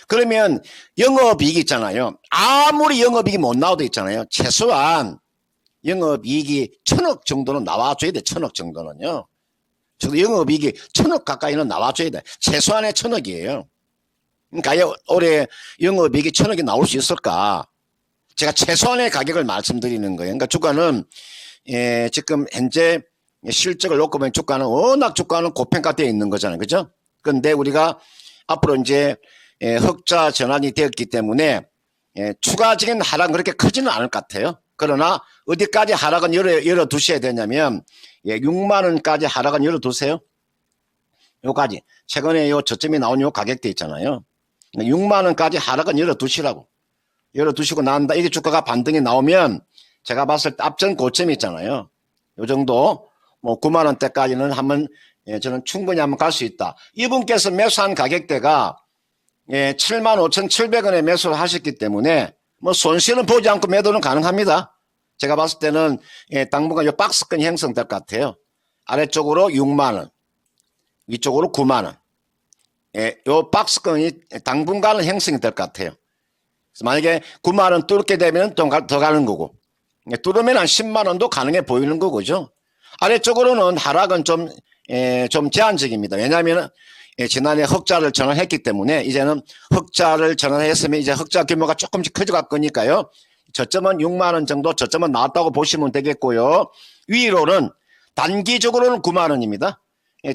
그러면 영업이익 있잖아요. 아무리 영업이익이 못 나와도 있잖아요. 최소한 영업이익이 1,000억 정도는 나와줘야 돼. 1,000억 정도는요. 저도 영업이익이 1,000억 가까이는 나와줘야 돼. 최소한의 1,000억이에요. 그러니까 올해 영업이익이 1,000억이 나올 수 있을까? 제가 최소한의 가격을 말씀드리는 거예요. 그러니까 주가는 지금 현재 실적을 놓고 보면 워낙 주가는 고평가되어 있는 거잖아요. 그죠? 그런데 우리가 앞으로 이제 흑자 전환이 되었기 때문에 추가적인 하락은 그렇게 크지는 않을 것 같아요. 그러나 어디까지 하락은 열어두셔야 되냐면 6만 원까지 하락은 열어두세요. 요까지. 최근에 요 저점이 나온 요 가격대 있잖아요. 6만 원까지 하락은 열어두시라고. 열어두시고 난다. 이게 주가가 반등이 나오면 제가 봤을 때 앞전 고점이 있잖아요. 요 정도 뭐 9만 원대까지는 한번 저는 충분히 한번 갈 수 있다. 이분께서 매수한 가격대가 75,700원에 매수를 하셨기 때문에 뭐 손실은 보지 않고 매도는 가능합니다. 제가 봤을 때는 당분간 요 박스권이 형성될 것 같아요. 아래쪽으로 6만 원, 위쪽으로 9만 원. 요 박스권이 당분간은 형성이 될 것 같아요. 그래서 만약에 9만 원 뚫게 되면 더 가는 거고, 뚫으면 한 10만 원도 가능해 보이는 거죠. 아래쪽으로는 하락은 좀 제한적입니다. 왜냐하면 지난해 흑자를 전환했기 때문에 이제는 흑자를 전환했으면 이제 흑자 규모가 조금씩 커져갈 거니까요. 저점은 6만 원 정도 저점은 나왔다고 보시면 되겠고요. 위로는 단기적으로는 9만 원입니다.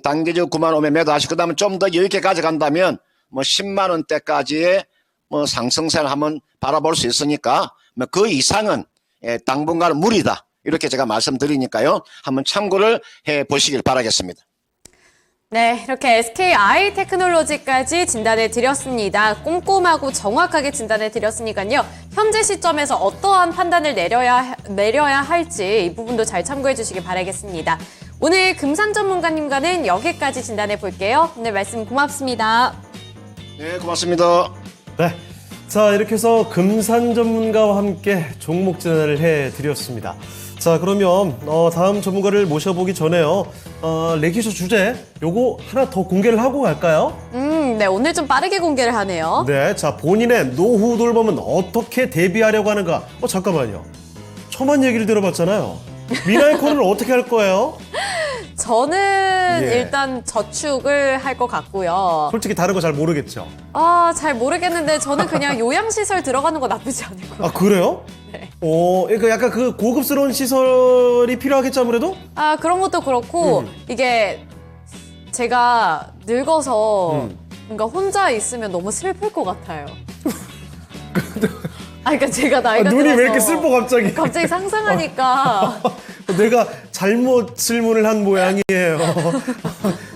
단기적으로 9만 원 오면 매도하시고 그다음에 좀 더 여유있게 가져간다면 뭐 10만 원대까지의 뭐 상승세를 한번 바라볼 수 있으니까 뭐 그 이상은 당분간은 무리다. 이렇게 제가 말씀드리니까요. 한번 참고를 해 보시길 바라겠습니다. 네, 이렇게 SKI 테크놀로지까지 진단해 드렸습니다. 꼼꼼하고 정확하게 진단해 드렸으니까요. 현재 시점에서 어떠한 판단을 내려야 할지 이 부분도 잘 참고해 주시기 바라겠습니다. 오늘 금산 전문가님과는 여기까지 진단해 볼게요. 오늘 말씀 고맙습니다. 네, 고맙습니다. 네. 자, 이렇게 해서 금산 전문가와 함께 종목 진단을 해드렸습니다. 자, 그러면 다음 전문가를 모셔보기 전에요. 레기쇼 주제 요거 하나 더 공개를 하고 갈까요? 네, 오늘 좀 빠르게 공개를 하네요. 네, 자, 본인의 노후 돌봄은 어떻게 대비하려고 하는가? 잠깐만요. 처음 얘기를 들어봤잖아요. 미나이코는 어떻게 할 거예요? 저는 예. 일단 저축을 할 것 같고요. 솔직히 다른 거 잘 모르겠죠? 잘 모르겠는데 저는 그냥 요양시설 들어가는 거 나쁘지 않을 것 같아요. 아, 그래요? 네. 그러니까 약간 그 고급스러운 시설이 필요하겠죠, 아무래도? 그런 것도 그렇고 이게 제가 늙어서 뭔가 혼자 있으면 너무 슬플 것 같아요. 그러니까 제가 나이가 눈이 들어서 왜 이렇게 슬퍼, 갑자기? 갑자기 상상하니까 내가 잘못 질문을 한 모양이에요.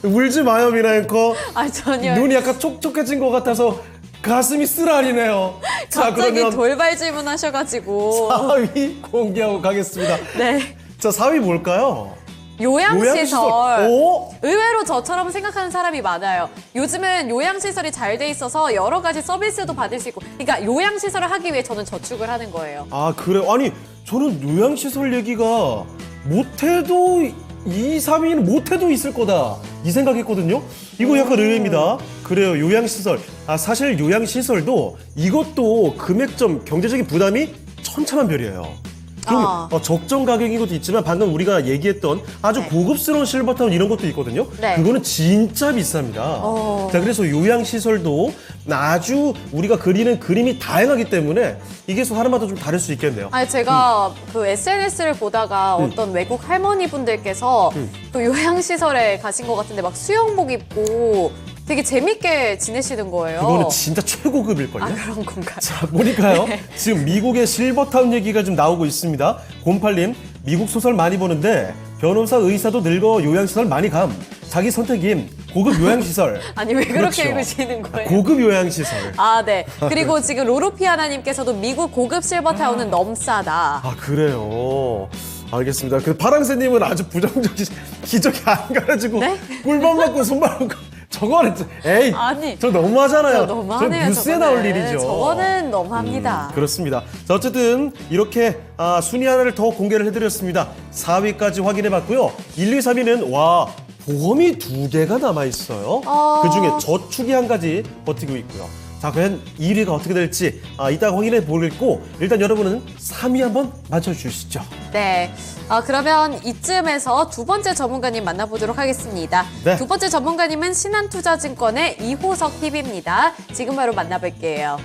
울지 마요, 미나앵커. 전혀 눈이 약간 촉촉해진 것 같아서 가슴이 쓰라리네요. 자, 갑자기 그러면 돌발 질문하셔가지고 4위 공개하고 가겠습니다. 네. 자, 4위 뭘까요? 요양시설. 오? 의외로 저처럼 생각하는 사람이 많아요. 요즘은 요양시설이 잘 돼 있어서 여러 가지 서비스도 받을 수 있고, 그러니까 요양시설을 하기 위해 저는 저축을 하는 거예요. 아, 그래요? 아니, 저는 요양시설 얘기가 못해도 2, 3위는 못해도 있을 거다 이 생각했거든요. 이거 약간 의외입니다. 그래요, 요양시설. 사실 요양시설도 이것도 금액점 경제적인 부담이 천차만별이에요. 그럼 적정 가격인 것도 있지만 방금 우리가 얘기했던 아주 고급스러운 실버타운 이런 것도 있거든요. 네. 그거는 진짜 비쌉니다. 자, 그래서 요양시설도 아주 우리가 그리는 그림이 다양하기 때문에 이게 하나마다 좀 다를 수 있겠네요. 제가 그 SNS를 보다가 어떤 외국 할머니 분들께서 또 요양시설에 가신 것 같은데 막 수영복 입고 되게 재밌게 지내시는 거예요. 그거는 진짜 최고급일걸요? 그런 건가요? 자, 보니까요. 네. 지금 미국의 실버타운 얘기가 좀 나오고 있습니다. 08님, 미국 소설 많이 보는데 변호사, 의사도 늙어 요양시설 많이 감. 자기 선택임. 고급 요양시설. 아니, 왜 그렇게 그렇죠. 읽으시는 거예요? 고급 요양시설. 네. 그리고 지금 로로피아나님께서도 미국 고급 실버타운은 넘싸다. 그래요. 알겠습니다. 그 파랑새님은 아주 부정적이 기적이 안 가가지고 네? 꿀밤 맞고 손발 맞고 저거는 에이 아니, 저 너무하잖아요. 너무하네요. 저 뉴스에 저거는. 나올 일이죠. 저거는 너무합니다. 그렇습니다. 자, 어쨌든 이렇게 순위 하나를 더 공개를 해드렸습니다. 4위까지 확인해봤고요. 1, 2, 3위는 보험이 2개가 남아있어요. 그중에 저축이 1가지 버티고 있고요. 자, 과연 1위가 어떻게 될지 이따가 확인해 보겠고, 일단 여러분은 3위 한번 맞춰주시죠. 네. 그러면 이쯤에서 두 번째 전문가님 만나보도록 하겠습니다. 네. 두 번째 전문가님은 신한투자증권의 이호석 PB입니다. 지금 바로 만나볼게요.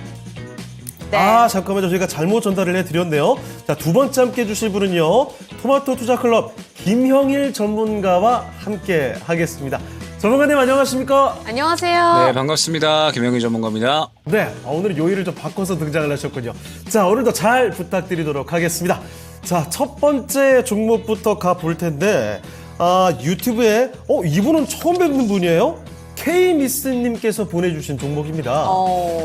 네. 잠깐만요. 저희가 잘못 전달을 해드렸네요. 자, 두 번째 함께 해주실 분은요, 토마토 투자클럽 김형일 전문가와 함께 하겠습니다. 전문가님 안녕하십니까? 안녕하세요. 네, 반갑습니다. 김영희 전문가입니다. 네, 오늘은 요일을 좀 바꿔서 등장을 하셨군요. 자, 오늘도 잘 부탁드리도록 하겠습니다. 자, 첫 번째 종목부터 가볼 텐데, 유튜브에, 이분은 처음 뵙는 분이에요? K미스님께서 보내주신 종목입니다.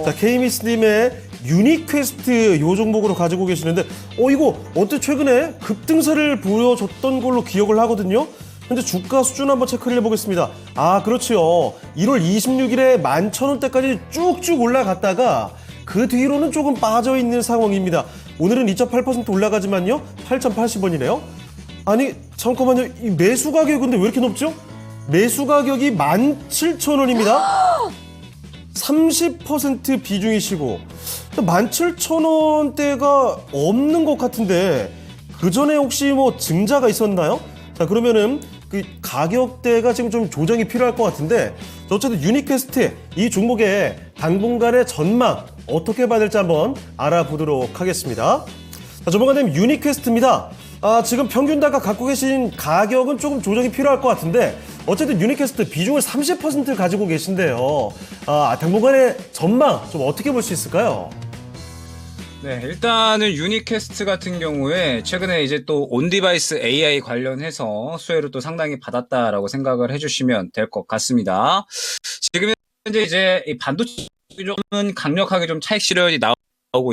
자, K미스님의 유니퀘스트 요 종목으로 가지고 계시는데, 이거 어때 최근에 급등세를 보여줬던 걸로 기억을 하거든요? 근데 주가 수준 한번 체크를 해보겠습니다. 그렇지요. 1월 26일에 11,000원대까지 쭉쭉 올라갔다가 그 뒤로는 조금 빠져있는 상황입니다. 오늘은 2.8% 올라가지만요. 8,080원이네요. 아니, 잠깐만요. 이 매수 가격이 근데 왜 이렇게 높죠? 매수 가격이 17,000원입니다. 30% 비중이시고 17,000원대가 없는 것 같은데 그 전에 혹시 뭐 증자가 있었나요? 자, 그러면은 그 가격대가 지금 좀 조정이 필요할 것 같은데, 어쨌든 유니퀘스트 이 종목의 당분간의 전망 어떻게 봐야 될지 한번 알아보도록 하겠습니다. 자, 전문가님, 유니퀘스트입니다. 지금 평균다가 갖고 계신 가격은 조금 조정이 필요할 것 같은데, 어쨌든 유니퀘스트 비중을 30% 가지고 계신데요. 당분간의 전망 좀 어떻게 볼 수 있을까요? 네, 일단은 유니캐스트 같은 경우에 최근에 이제 또 온디바이스 AI 관련해서 수혜를 또 상당히 받았다라고 생각을 해주시면 될 것 같습니다. 지금 현재 이제 이 반도체 쪽은 강력하게 좀 차익 실현이 나오고,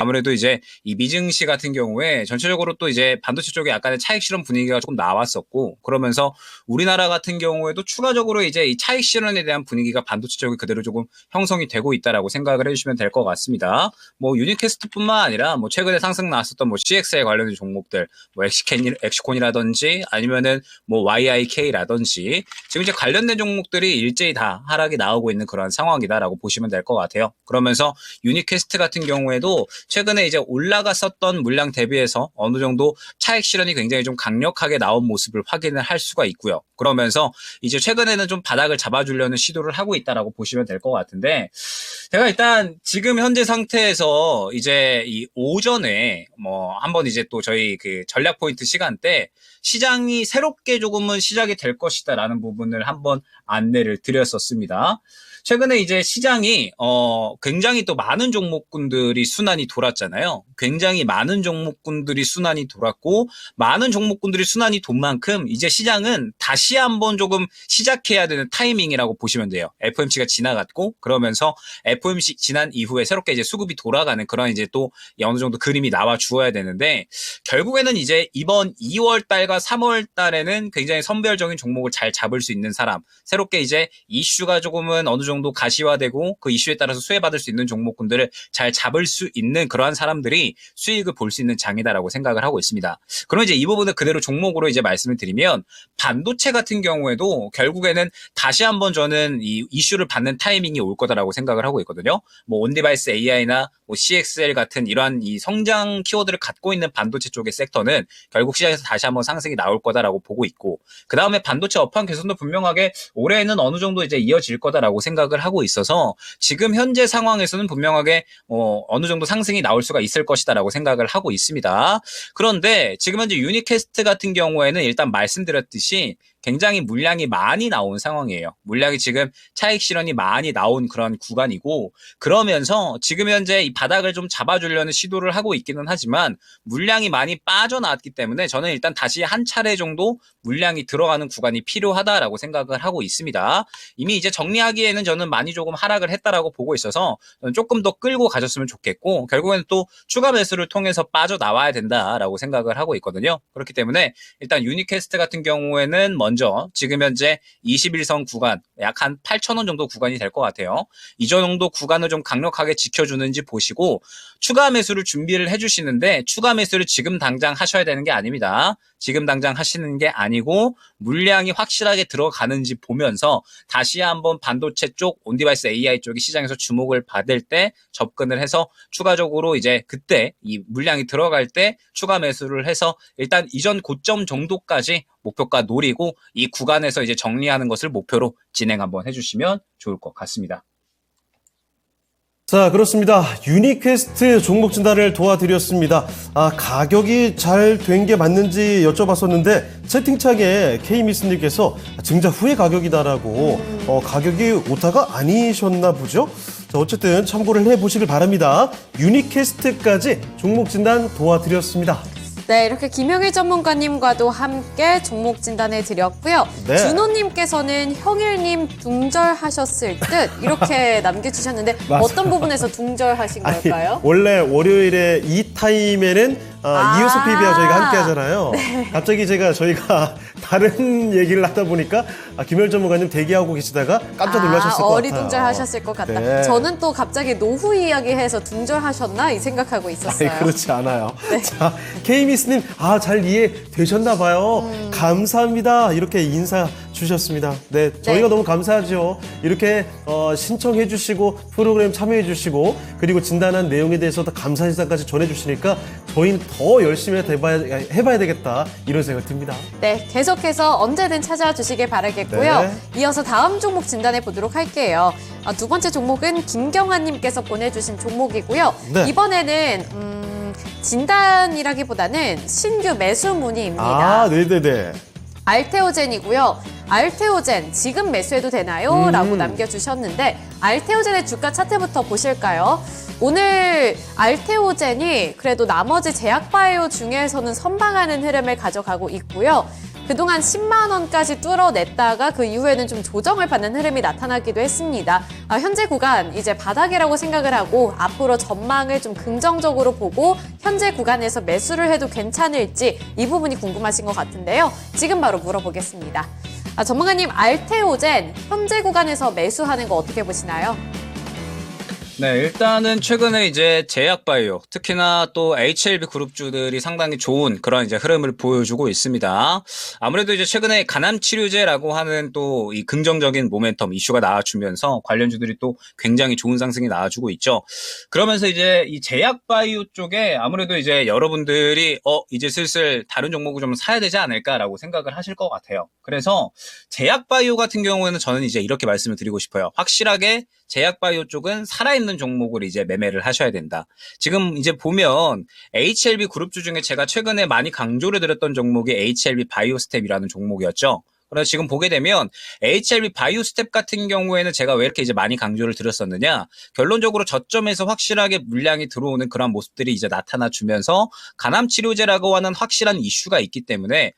아무래도 이제 이 미증시 같은 경우에 전체적으로 또 이제 반도체 쪽에 약간의 차익 실현 분위기가 조금 나왔었고, 그러면서 우리나라 같은 경우에도 추가적으로 이제 이 차익 실현에 대한 분위기가 반도체 쪽에 그대로 조금 형성이 되고 있다라고 생각을 해주시면 될 것 같습니다. 뭐 유니캐스트뿐만 아니라 뭐 최근에 상승 나왔었던 뭐 CXL 관련된 종목들, 뭐 엑시콘이라든지 아니면은 뭐 YIK라든지 지금 이제 관련된 종목들이 일제히 다 하락이 나오고 있는 그런 상황이다라고 보시면 될 것 같아요. 그러면서 유니캐스트 같은 경우에도 최근에 이제 올라갔었던 물량 대비해서 어느 정도 차익 실현이 굉장히 좀 강력하게 나온 모습을 확인을 할 수가 있고요. 그러면서 이제 최근에는 좀 바닥을 잡아주려는 시도를 하고 있다라고 보시면 될 것 같은데, 제가 일단 지금 현재 상태에서 이제 이 오전에 뭐 한번 이제 또 저희 그 전략 포인트 시간대 시장이 새롭게 조금은 시작이 될 것이다라는 부분을 한번 안내를 드렸었습니다. 최근에 이제 시장이 굉장히 또 많은 종목군들이 순환이 돌았잖아요. 굉장히 많은 종목군들이 순환이 돌았고, 많은 종목군들이 순환이 돈 만큼 이제 시장은 다시 한번 조금 시작해야 되는 타이밍이라고 보시면 돼요. FOMC가 지나갔고, 그러면서 FOMC 지난 이후에 새롭게 이제 수급이 돌아가는 그런 이제 또 어느 정도 그림이 나와 주어야 되는데, 결국에는 이제 이번 2월 달과 3월 달에는 굉장히 선별적인 종목을 잘 잡을 수 있는 사람, 새롭게 이제 이슈가 조금은 어느 정도 가시화되고 그 이슈에 따라서 수혜받을 수 있는 종목군들을 잘 잡을 수 있는 그러한 사람들이 수익을 볼 수 있는 장이다라고 생각을 하고 있습니다. 그럼 이제 이 부분을 그대로 종목으로 이제 말씀을 드리면, 반도체 같은 경우에도 결국에는 다시 한번 저는 이 이슈를 받는 타이밍이 올 거다라고 생각을 하고 있거든요. 뭐 온디바이스 AI나 뭐 CXL 같은 이러한 이 성장 키워드를 갖고 있는 반도체 쪽의 섹터는 결국 시장에서 다시 한번 상승이 나올 거다라고 보고 있고, 그 다음에 반도체 업황 개선도 분명하게 올해에는 어느 정도 이제 이어질 거다라고 생각을 하고 있어서, 지금 현재 상황에서는 분명하게 어느 정도 상승이 나올 수가 있을 것이다라고 생각을 하고 있습니다. 그런데 지금 현재 유니캐스트 같은 경우에는 일단 말씀드렸듯이 굉장히 물량이 많이 나온 상황이에요. 물량이 지금 차익 실현이 많이 나온 그런 구간이고, 그러면서 지금 현재 이 바닥을 좀 잡아주려는 시도를 하고 있기는 하지만 물량이 많이 빠져나왔기 때문에 저는 일단 다시 한 차례 정도 물량이 들어가는 구간이 필요하다라고 생각을 하고 있습니다. 이미 이제 정리하기에는 저는 많이 조금 하락을 했다라고 보고 있어서 조금 더 끌고 가셨으면 좋겠고, 결국에는 또 추가 매수를 통해서 빠져나와야 된다라고 생각을 하고 있거든요. 그렇기 때문에 일단 유니캐스트 같은 경우에는 먼저 지금 현재 21선 구간, 약 한 8,000원 정도 구간이 될 것 같아요. 이 정도 구간을 좀 강력하게 지켜주는지 보시고 추가 매수를 준비를 해주시는데, 추가 매수를 지금 당장 하셔야 되는 게 아닙니다. 지금 당장 하시는 게 아니고 물량이 확실하게 들어가는지 보면서 다시 한번 반도체 쪽 온디바이스 AI 쪽이 시장에서 주목을 받을 때 접근을 해서 추가적으로 이제 그때 이 물량이 들어갈 때 추가 매수를 해서 일단 이전 고점 정도까지 목표가 노리고 이 구간에서 이제 정리하는 것을 목표로 진행 한번 해주시면 좋을 것 같습니다. 자, 그렇습니다. 유니퀘스트 종목 진단을 도와드렸습니다. 가격이 잘 된 게 맞는지 여쭤봤었는데 채팅창에 K미스님께서 증자 후의 가격이다라고 가격이 오타가 아니셨나 보죠? 자, 어쨌든 참고를 해보시길 바랍니다. 유니퀘스트까지 종목 진단 도와드렸습니다. 네, 이렇게 김영일 전문가님과도 함께 종목 진단해 드렸고요. 네. 준호님께서는 형일님 둥절하셨을 듯 이렇게 남겨주셨는데 맞아요. 어떤 부분에서 둥절하신 걸까요? 원래 월요일에 이 타임에는 이호수 PB와 저희가 함께 하잖아요. 네. 갑자기 저희가 다른 얘기를 하다 보니까 김열 전문가님 대기하고 계시다가 깜짝 놀라셨을 것 같아요. 어리둥절하셨을 것 같다. 네. 저는 또 갑자기 노후 이야기해서 둥절하셨나 이 생각하고 있었어요. 아니, 그렇지 않아요. 자, 케이미스님, 잘 이해되셨나 봐요. 감사합니다. 이렇게 인사 주셨습니다. 네, 저희가 너무 감사하죠. 이렇게 신청해 주시고 프로그램 참여해 주시고 그리고 진단한 내용에 대해서도 감사 인사까지 전해 주시니까 저희는 더 열심히 해봐야 되겠다 이런 생각 듭니다. 네, 계속해서 언제든 찾아와 주시길 바라겠고요. 네. 이어서 다음 종목 진단해 보도록 할게요. 두 번째 종목은 김경환님께서 보내주신 종목이고요. 네. 이번에는 진단이라기보다는 신규 매수 문의입니다. 네네네. 알테오젠이고요. 알테오젠 지금 매수해도 되나요? 라고 남겨주셨는데 알테오젠의 주가 차트부터 보실까요? 오늘 알테오젠이 그래도 나머지 제약바이오 중에서는 선방하는 흐름을 가져가고 있고요. 그동안 10만 원까지 뚫어냈다가 그 이후에는 좀 조정을 받는 흐름이 나타나기도 했습니다. 현재 구간 이제 바닥이라고 생각을 하고 앞으로 전망을 좀 긍정적으로 보고 현재 구간에서 매수를 해도 괜찮을지 이 부분이 궁금하신 것 같은데요. 지금 바로 물어보겠습니다. 전문가님, 알테오젠 현재 구간에서 매수하는 거 어떻게 보시나요? 네, 일단은 최근에 이제 제약바이오, 특히나 또 HLB 그룹주들이 상당히 좋은 그런 이제 흐름을 보여주고 있습니다. 아무래도 이제 최근에 간암치료제라고 하는 또 이 긍정적인 모멘텀 이슈가 나와주면서 관련주들이 또 굉장히 좋은 상승이 나와주고 있죠. 그러면서 이제 이 제약바이오 쪽에 아무래도 이제 여러분들이 이제 슬슬 다른 종목을 좀 사야 되지 않을까라고 생각을 하실 것 같아요. 그래서 제약바이오 같은 경우에는 저는 이제 이렇게 말씀을 드리고 싶어요. 확실하게 제약바이오 쪽은 살아있는 종목을 이제 매매를 하셔야 된다. 지금 이제 보면 HLB 그룹주 중에 제가 최근에 많이 강조를 드렸던 종목이 HLB 바이오스텝이라는 종목이었죠. 그래서 지금 보게 되면 HLB 바이오스텝 같은 경우에는 제가 왜 이렇게 이제 많이 강조를 드렸었느냐. 결론적으로 저점에서 확실하게 물량이 들어오는 그런 모습들이 이제 나타나 주면서 간암치료제라고 하는 확실한 이슈가 있기 때문에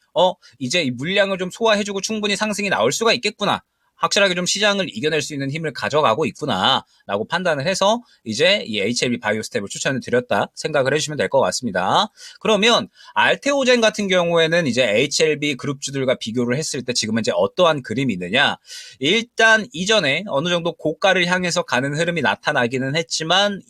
이제 이 물량을 좀 소화해주고 충분히 상승이 나올 수가 있겠구나. 확실하게 좀 시장을 이겨낼 수 있는 힘을 가져가고 있구나라고 판단을 해서 이제 이 HLB 바이오스텝을 추천을 드렸다 생각을 해주시면 될 것 같습니다. 그러면 알테오젠 같은 경우에는 이제 HLB 그룹주들과 비교를 했을 때 지금은 이제 어떠한 그림이 있느냐? 일단 이전에 어느 정도 고가를 향해서 가는 흐름이 나타나기는 했지만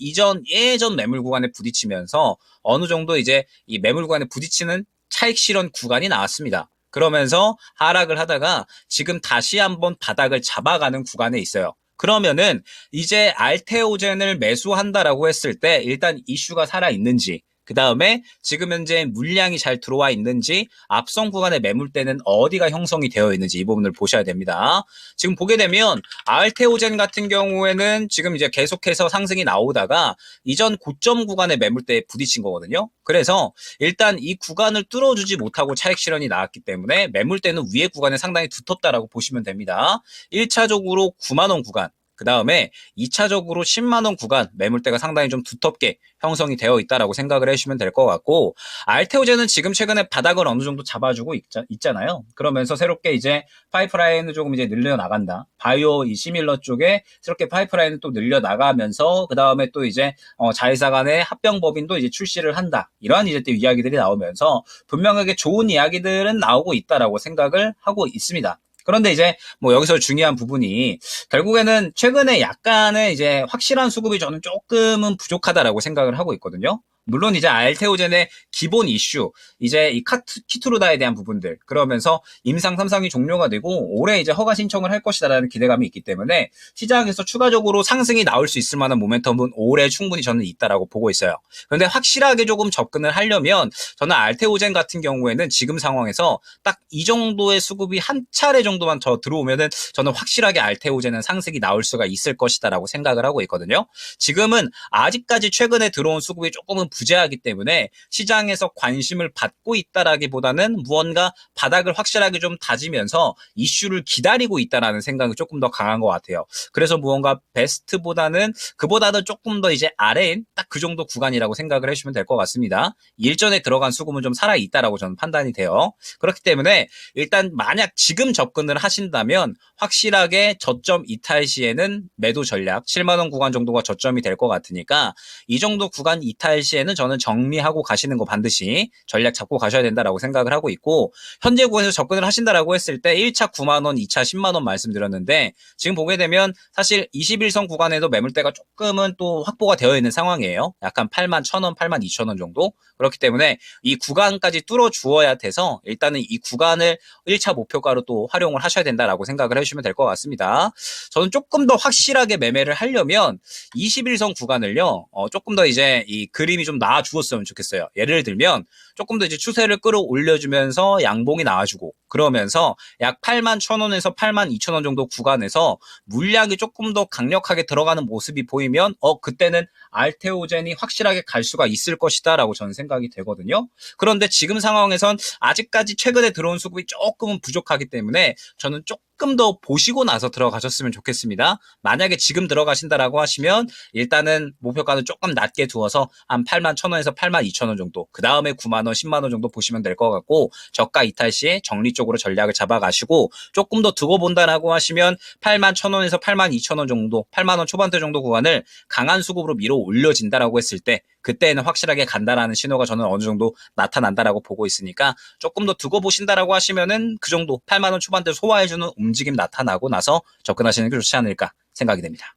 예전 매물 구간에 부딪히면서 어느 정도 이제 이 매물 구간에 부딪히는 차익 실현 구간이 나왔습니다. 그러면서 하락을 하다가 지금 다시 한번 바닥을 잡아가는 구간에 있어요. 그러면은 이제 알테오젠을 매수한다라고 했을 때 일단 이슈가 살아있는지, 그 다음에 지금 현재 물량이 잘 들어와 있는지, 앞선 구간의 매물대는 어디가 형성이 되어 있는지 이 부분을 보셔야 됩니다. 지금 보게 되면 알테오젠 같은 경우에는 지금 이제 계속해서 상승이 나오다가 이전 고점 구간의 매물대에 부딪힌 거거든요. 그래서 일단 이 구간을 뚫어주지 못하고 차익 실현이 나왔기 때문에 매물대는 위에 구간에 상당히 두텁다라고 보시면 됩니다. 1차적으로 9만 원 구간, 그 다음에 2차적으로 10만 원 구간 매물대가 상당히 좀 두텁게 형성이 되어 있다라고 생각을 해주시면 될 것 같고, 알테오젠은 지금 최근에 바닥을 어느 정도 잡아주고 있잖아요. 그러면서 새롭게 이제 파이프라인을 조금 이제 늘려나간다. 바이오 이 시밀러 쪽에 새롭게 파이프라인을 또 늘려나가면서 그 다음에 또 이제 자회사 간의 합병 법인도 이제 출시를 한다. 이러한 이제 또 이야기들이 나오면서 분명하게 좋은 이야기들은 나오고 있다라고 생각을 하고 있습니다. 그런데 이제 뭐 여기서 중요한 부분이 결국에는 최근에 약간의 이제 확실한 수급이 저는 조금은 부족하다라고 생각을 하고 있거든요. 물론 이제 알테오젠의 기본 이슈, 이제 이 키투르다에 대한 부분들, 그러면서 임상 3상이 종료가 되고 올해 이제 허가 신청을 할 것이다라는 기대감이 있기 때문에 시장에서 추가적으로 상승이 나올 수 있을 만한 모멘텀은 올해 충분히 저는 있다라고 보고 있어요. 그런데 확실하게 조금 접근을 하려면 저는 알테오젠 같은 경우에는 지금 상황에서 딱 이 정도의 수급이 한 차례 정도만 더 들어오면은 저는 확실하게 알테오젠은 상승이 나올 수가 있을 것이다라고 생각을 하고 있거든요. 지금은 아직까지 최근에 들어온 수급이 조금은 부재하기 때문에 시장에서 관심을 받고 있다라기보다는 무언가 바닥을 확실하게 좀 다지면서 이슈를 기다리고 있다라는 생각이 조금 더 강한 것 같아요. 그래서 무언가 베스트보다는 그보다는 조금 더 이제 아래인 딱 그 정도 구간이라고 생각을 해주시면 될 것 같습니다. 일전에 들어간 수급은 좀 살아있다라고 저는 판단이 돼요. 그렇기 때문에 일단 만약 지금 접근을 하신다면 확실하게 저점 이탈 시에는 매도 전략 7만 원 구간 정도가 저점이 될 것 같으니까 이 정도 구간 이탈 시에는 저는 정리하고 가시는 거 반드시 전략 잡고 가셔야 된다라고 생각을 하고 있고, 현재 구간에서 접근을 하신다라고 했을 때 1차 9만 원, 2차 10만 원 말씀드렸는데 지금 보게 되면 사실 21선 구간에도 매물대가 조금은 또 확보가 되어 있는 상황이에요. 약간 8만 1,000원, 8만 2,000원 정도. 그렇기 때문에 이 구간까지 뚫어 주어야 돼서 일단은 이 구간을 1차 목표가로 또 활용을 하셔야 된다라고 생각을 해주시면 될 것 같습니다. 저는 조금 더 확실하게 매매를 하려면 21선 구간을요, 조금 더 이제 이 그림이 좀 나와 주었으면 좋겠어요. 예를 들면 조금 더 이제 추세를 끌어올려주면서 양봉이 나와주고, 그러면서 약 8만 1,000원에서 8만 2,000원 정도 구간에서 물량이 조금 더 강력하게 들어가는 모습이 보이면 그때는 알테오젠이 확실하게 갈 수가 있을 것이다 라고 저는 생각이 되거든요. 그런데 지금 상황에선 아직까지 최근에 들어온 수급이 조금은 부족하기 때문에 저는 조금 더 보시고 나서 들어가셨으면 좋겠습니다. 만약에 지금 들어가신다라고 하시면 일단은 목표가는 조금 낮게 두어서 한 8만 1,000원에서 8만 2,000원 정도, 그 다음에 9만 원, 10만 원 정도 보시면 될 것 같고, 저가 이탈 시에 정리 쪽으로 전략을 잡아가시고 조금 더 두고 본다라고 하시면 8만 1,000원에서 8만 2,000원 정도, 8만 원 초반대 정도 구간을 강한 수급으로 밀어 올려진다라고 했을 때 그때는 확실하게 간다라는 신호가 저는 어느 정도 나타난다라고 보고 있으니까 조금 더 두고 보신다라고 하시면은 그 정도 8만 원 초반대 소화해주는 움직임 나타나고 나서 접근하시는 게 좋지 않을까 생각이 됩니다.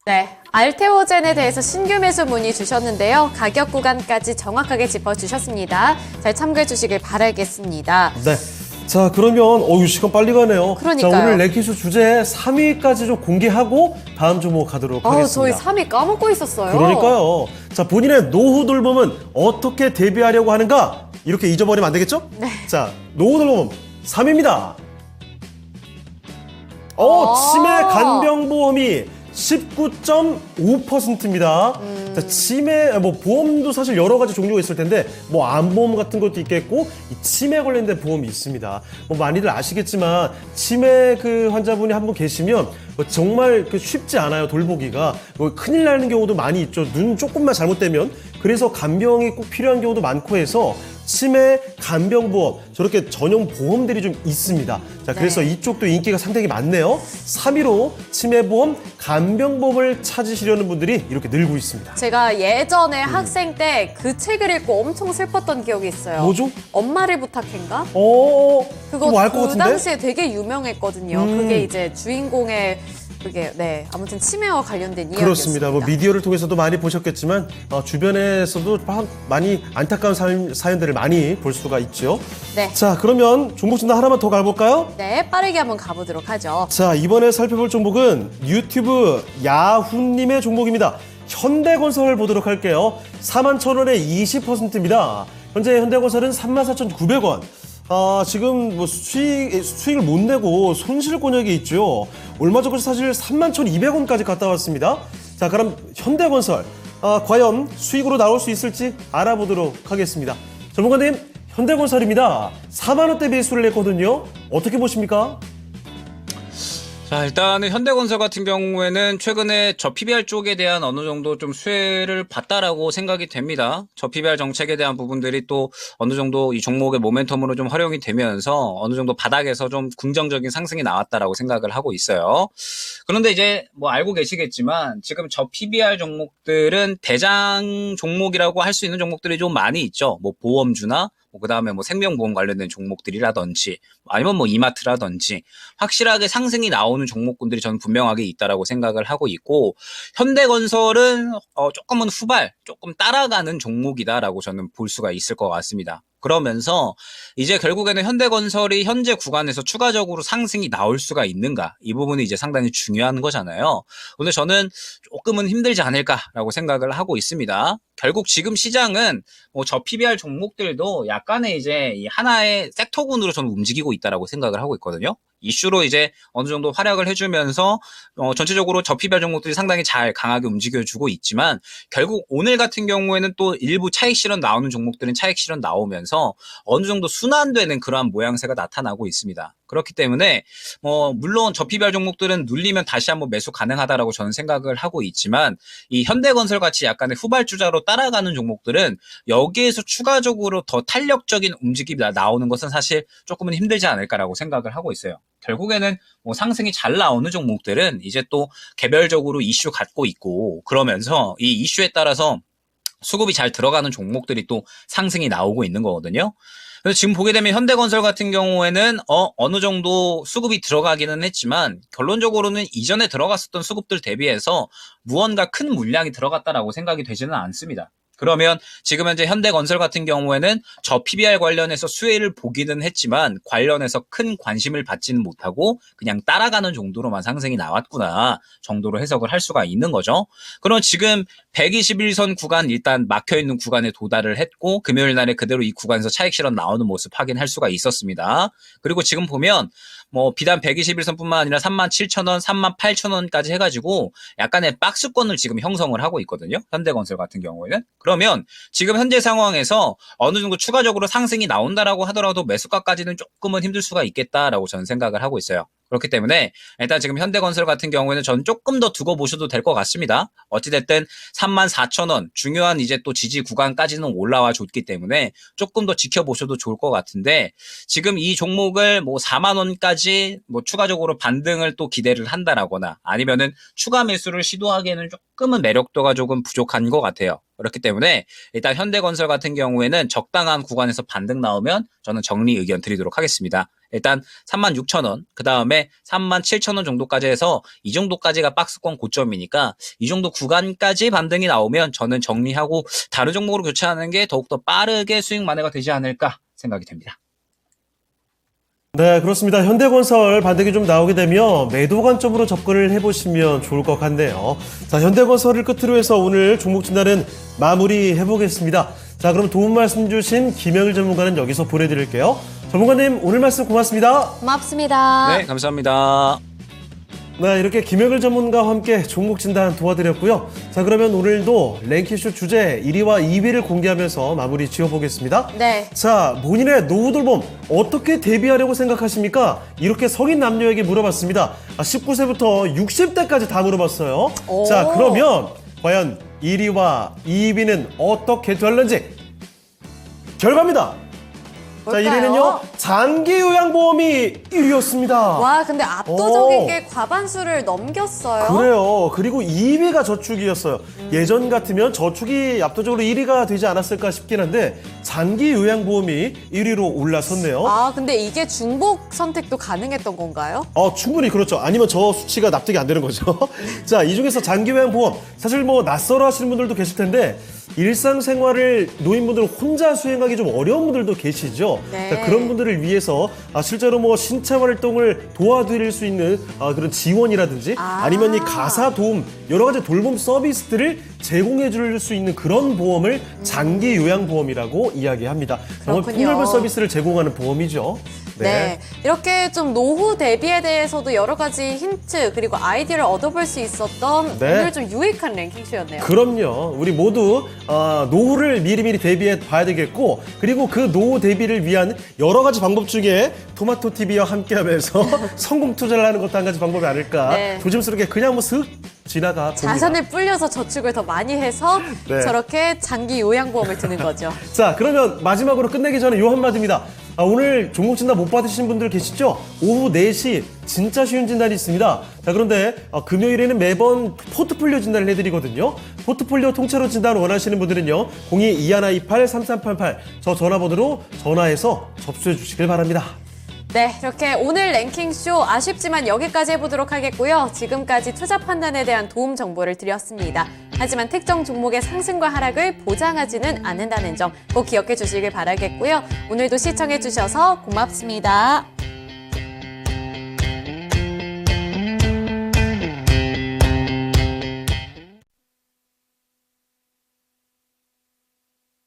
네, 알테오젠에 대해서 신규 매수 문의 주셨는데요. 가격 구간까지 정확하게 짚어주셨습니다. 잘 참고해 주시길 바라겠습니다. 네. 자, 그러면 시간 빨리 가네요. 그러니까요. 자, 오늘 렉키쇼 주제 3위까지 좀 공개하고 다음 종목 가도록 저희 하겠습니다. 3위 까먹고 있었어요. 그러니까요. 자, 본인의 노후 돌봄은 어떻게 대비하려고 하는가? 이렇게 잊어버리면 안 되겠죠? 네. 자, 노후 돌봄 3위입니다. 치매 간병보험이 19.5%입니다. 자, 치매, 보험도 사실 여러 가지 종류가 있을 텐데, 암보험 같은 것도 있겠고, 이 치매 관련된 보험이 있습니다. 많이들 아시겠지만, 치매 그 환자분이 한 분 계시면, 정말 쉽지 않아요, 돌보기가. 큰일 나는 경우도 많이 있죠. 눈 조금만 잘못되면. 그래서 간병이 꼭 필요한 경우도 많고 해서, 치매 간병보험, 저렇게 전용 보험들이 좀 있습니다. 자, 그래서 이쪽도 인기가 상당히 많네요. 3위로 치매보험, 간병보험을 찾으시려는 분들이 이렇게 늘고 있습니다. 제가 예전에 학생 때 그 책을 읽고 엄청 슬펐던 기억이 있어요. 뭐죠? 엄마를 부탁해인가? 그거 알 것 그 같은데? 당시에 되게 유명했거든요. 그게 이제 주인공의 아무튼 치매와 관련된 이야기였습니다. 그렇습니다. 미디어를 통해서도 많이 보셨겠지만 주변에서도 많이 안타까운 사연들을 많이 볼 수가 있죠. 네. 자, 그러면 종목 진단 하나만 더 가볼까요? 네, 빠르게 한번 가보도록 하죠. 자, 이번에 살펴볼 종목은 유튜브 야훈님의 종목입니다. 현대건설 보도록 할게요. 41,000원에 20%입니다. 현재 현대건설은 34,900원. 지금 수익을 못 내고 손실권역에 있죠. 얼마 전까지 사실 31,200원까지 갔다 왔습니다. 자, 그럼 현대건설 과연 수익으로 나올 수 있을지 알아보도록 하겠습니다. 전문가님, 현대건설입니다. 4만 원대 매수를 했거든요. 어떻게 보십니까? 자, 일단은 현대건설 같은 경우에는 최근에 저 PBR 쪽에 대한 어느 정도 좀 수혜를 봤다라고 생각이 됩니다. 저 PBR 정책에 대한 부분들이 또 어느 정도 이 종목의 모멘텀으로 좀 활용이 되면서 어느 정도 바닥에서 좀 긍정적인 상승이 나왔다라고 생각을 하고 있어요. 그런데 이제 알고 계시겠지만 지금 저 PBR 종목들은 대장 종목이라고 할 수 있는 종목들이 좀 많이 있죠. 보험주나 그다음에 뭐 생명보험 관련된 종목들이라든지 아니면 뭐 이마트라든지 확실하게 상승이 나오는 종목군들이 저는 분명하게 있다라고 생각을 하고 있고 현대건설은 조금은 후발, 조금 따라가는 종목이다라고 저는 볼 수가 있을 것 같습니다. 그러면서 이제 결국에는 현대건설이 현재 구간에서 추가적으로 상승이 나올 수가 있는가 이 부분이 이제 상당히 중요한 거잖아요. 근데 저는 조금은 힘들지 않을까라고 생각을 하고 있습니다. 결국 지금 시장은 뭐 저 PBR 종목들도 약간의 이제 이 하나의 섹터군으로 저는 움직이고 있다라고 생각을 하고 있거든요. 이슈로 이제 어느 정도 활약을 해주면서 전체적으로 저 PBR 종목들이 상당히 잘 강하게 움직여주고 있지만 결국 오늘 같은 경우에는 또 일부 차익 실현 나오는 종목들은 차익 실현 나오면서 어느 정도 순환되는 그러한 모양새가 나타나고 있습니다. 그렇기 때문에 물론 저 PBR 종목들은 눌리면 다시 한번 매수 가능하다라고 저는 생각을 하고 있지만 이 현대건설 같이 약간의 후발주자로 따라가는 종목들은 여기에서 추가적으로 더 탄력적인 움직임이 나오는 것은 사실 조금은 힘들지 않을까라고 생각을 하고 있어요. 결국에는 뭐 상승이 잘 나오는 종목들은 이제 또 개별적으로 이슈 갖고 있고 그러면서 이 이슈에 따라서 수급이 잘 들어가는 종목들이 또 상승이 나오고 있는 거거든요. 그래서 지금 보게 되면 현대건설 같은 경우에는 어느 정도 수급이 들어가기는 했지만 결론적으로는 이전에 들어갔었던 수급들 대비해서 무언가 큰 물량이 들어갔다라고 생각이 되지는 않습니다. 그러면 지금 현재 현대건설 같은 경우에는 저 PBR 관련해서 수혜를 보기는 했지만 관련해서 큰 관심을 받지는 못하고 그냥 따라가는 정도로만 상승이 나왔구나 정도로 해석을 할 수가 있는 거죠. 그럼 지금 121선 구간 일단 막혀있는 구간에 도달을 했고 금요일 날에 그대로 이 구간에서 차익 실현 나오는 모습 확인할 수가 있었습니다. 그리고 지금 보면 뭐 비단 121선뿐만 아니라 37,000원, 38,000원까지 해가지고 약간의 박스권을 지금 형성을 하고 있거든요. 현대건설 같은 경우에는. 그러면 지금 현재 상황에서 어느 정도 추가적으로 상승이 나온다라고 하더라도 매수가까지는 조금은 힘들 수가 있겠다라고 저는 생각을 하고 있어요. 그렇기 때문에 일단 지금 현대건설 같은 경우에는 전 조금 더 두고 보셔도 될 것 같습니다. 어찌됐든 34,000원 중요한 이제 또 지지 구간까지는 올라와 줬기 때문에 조금 더 지켜보셔도 좋을 것 같은데 지금 이 종목을 뭐 4만 원까지 뭐 추가적으로 반등을 또 기대를 한다라거나 아니면은 추가 매수를 시도하기에는 조금은 매력도가 조금 부족한 것 같아요. 그렇기 때문에 일단 현대건설 같은 경우에는 적당한 구간에서 반등 나오면 저는 정리 의견 드리도록 하겠습니다. 일단 36,000원, 그 다음에 37,000원 정도까지 해서 이 정도까지가 박스권 고점이니까 이 정도 구간까지 반등이 나오면 저는 정리하고 다른 종목으로 교체하는 게 더욱더 빠르게 수익 만회가 되지 않을까 생각이 됩니다. 네, 그렇습니다. 현대건설 반등이 좀 나오게 되면 매도 관점으로 접근을 해보시면 좋을 것 같네요. 자, 현대건설을 끝으로 해서 오늘 종목 진단은 마무리해보겠습니다. 자, 그럼 도움 말씀 주신 김영일 전문가는 여기서 보내드릴게요. 전문가님, 오늘 말씀 고맙습니다. 고맙습니다. 네, 감사합니다. 네, 이렇게 김영일 전문가와 함께 종목 진단 도와드렸고요. 자, 그러면 오늘도 랭킹쇼 주제 1위와 2위를 공개하면서 마무리 지어보겠습니다. 네. 자, 본인의 노후 돌봄 어떻게 대비하려고 생각하십니까? 이렇게 성인 남녀에게 물어봤습니다. 19세부터 60대까지 다 물어봤어요. 오. 자, 그러면 과연 1위와 2위는 어떻게 될는지 결과입니다. 자, 뭘까요? 1위는요, 장기요양보험이 1위였습니다. 와, 근데 압도적이게 과반수를 넘겼어요. 그래요. 그리고 2위가 저축이었어요. 예전 같으면 저축이 압도적으로 1위가 되지 않았을까 싶긴 한데 장기 요양보험이 1위로 올라섰네요. 아, 근데 이게 중복 선택도 가능했던 건가요? 충분히 그렇죠. 아니면 저 수치가 납득이 안 되는 거죠. 자, 이 중에서 장기 요양보험 사실 뭐 낯설어 하시는 분들도 계실 텐데 일상생활을 노인분들 혼자 수행하기 좀 어려운 분들도 계시죠. 네. 자, 그런 분들을 위해서 실제로 뭐 신체 활동을 도와드릴 수 있는 그런 지원이라든지 아니면 이 가사 도움 여러 가지 돌봄 서비스들을 제공해 줄 수 있는 그런 보험을 장기 요양보험이라고 이야기합니다. 정말 그렇군요. 폭넓은 서비스를 제공하는 보험이죠. 네. 이렇게 좀 노후 대비에 대해서도 여러 가지 힌트 그리고 아이디어를 얻어볼 수 있었던 네. 오늘 좀 유익한 랭킹쇼였네요. 그럼요. 우리 모두 노후를 미리미리 대비해 봐야 되겠고 그리고 그 노후 대비를 위한 여러 가지 방법 중에 토마토TV와 함께하면서 성공 투자를 하는 것도 한 가지 방법이 아닐까. 네. 조심스럽게 그냥 뭐 슥 지나가 봅니다. 자산을 불려서 저축을 더 많이 해서 네. 저렇게 장기 요양보험을 드는 거죠. 자, 그러면 마지막으로 끝내기 전에 요 한마디입니다. 오늘 종목 진단 못 받으신 분들 계시죠? 오후 4시 진짜 쉬운 진단이 있습니다. 자, 그런데 금요일에는 매번 포트폴리오 진단을 해드리거든요. 포트폴리오 통째로 진단 원하시는 분들은요. 02-2128-3388 저 전화번호로 전화해서 접수해 주시길 바랍니다. 네, 이렇게 오늘 랭킹쇼 아쉽지만 여기까지 해보도록 하겠고요. 지금까지 투자 판단에 대한 도움 정보를 드렸습니다. 하지만 특정 종목의 상승과 하락을 보장하지는 않는다는 점 꼭 기억해 주시길 바라겠고요. 오늘도 시청해 주셔서 고맙습니다.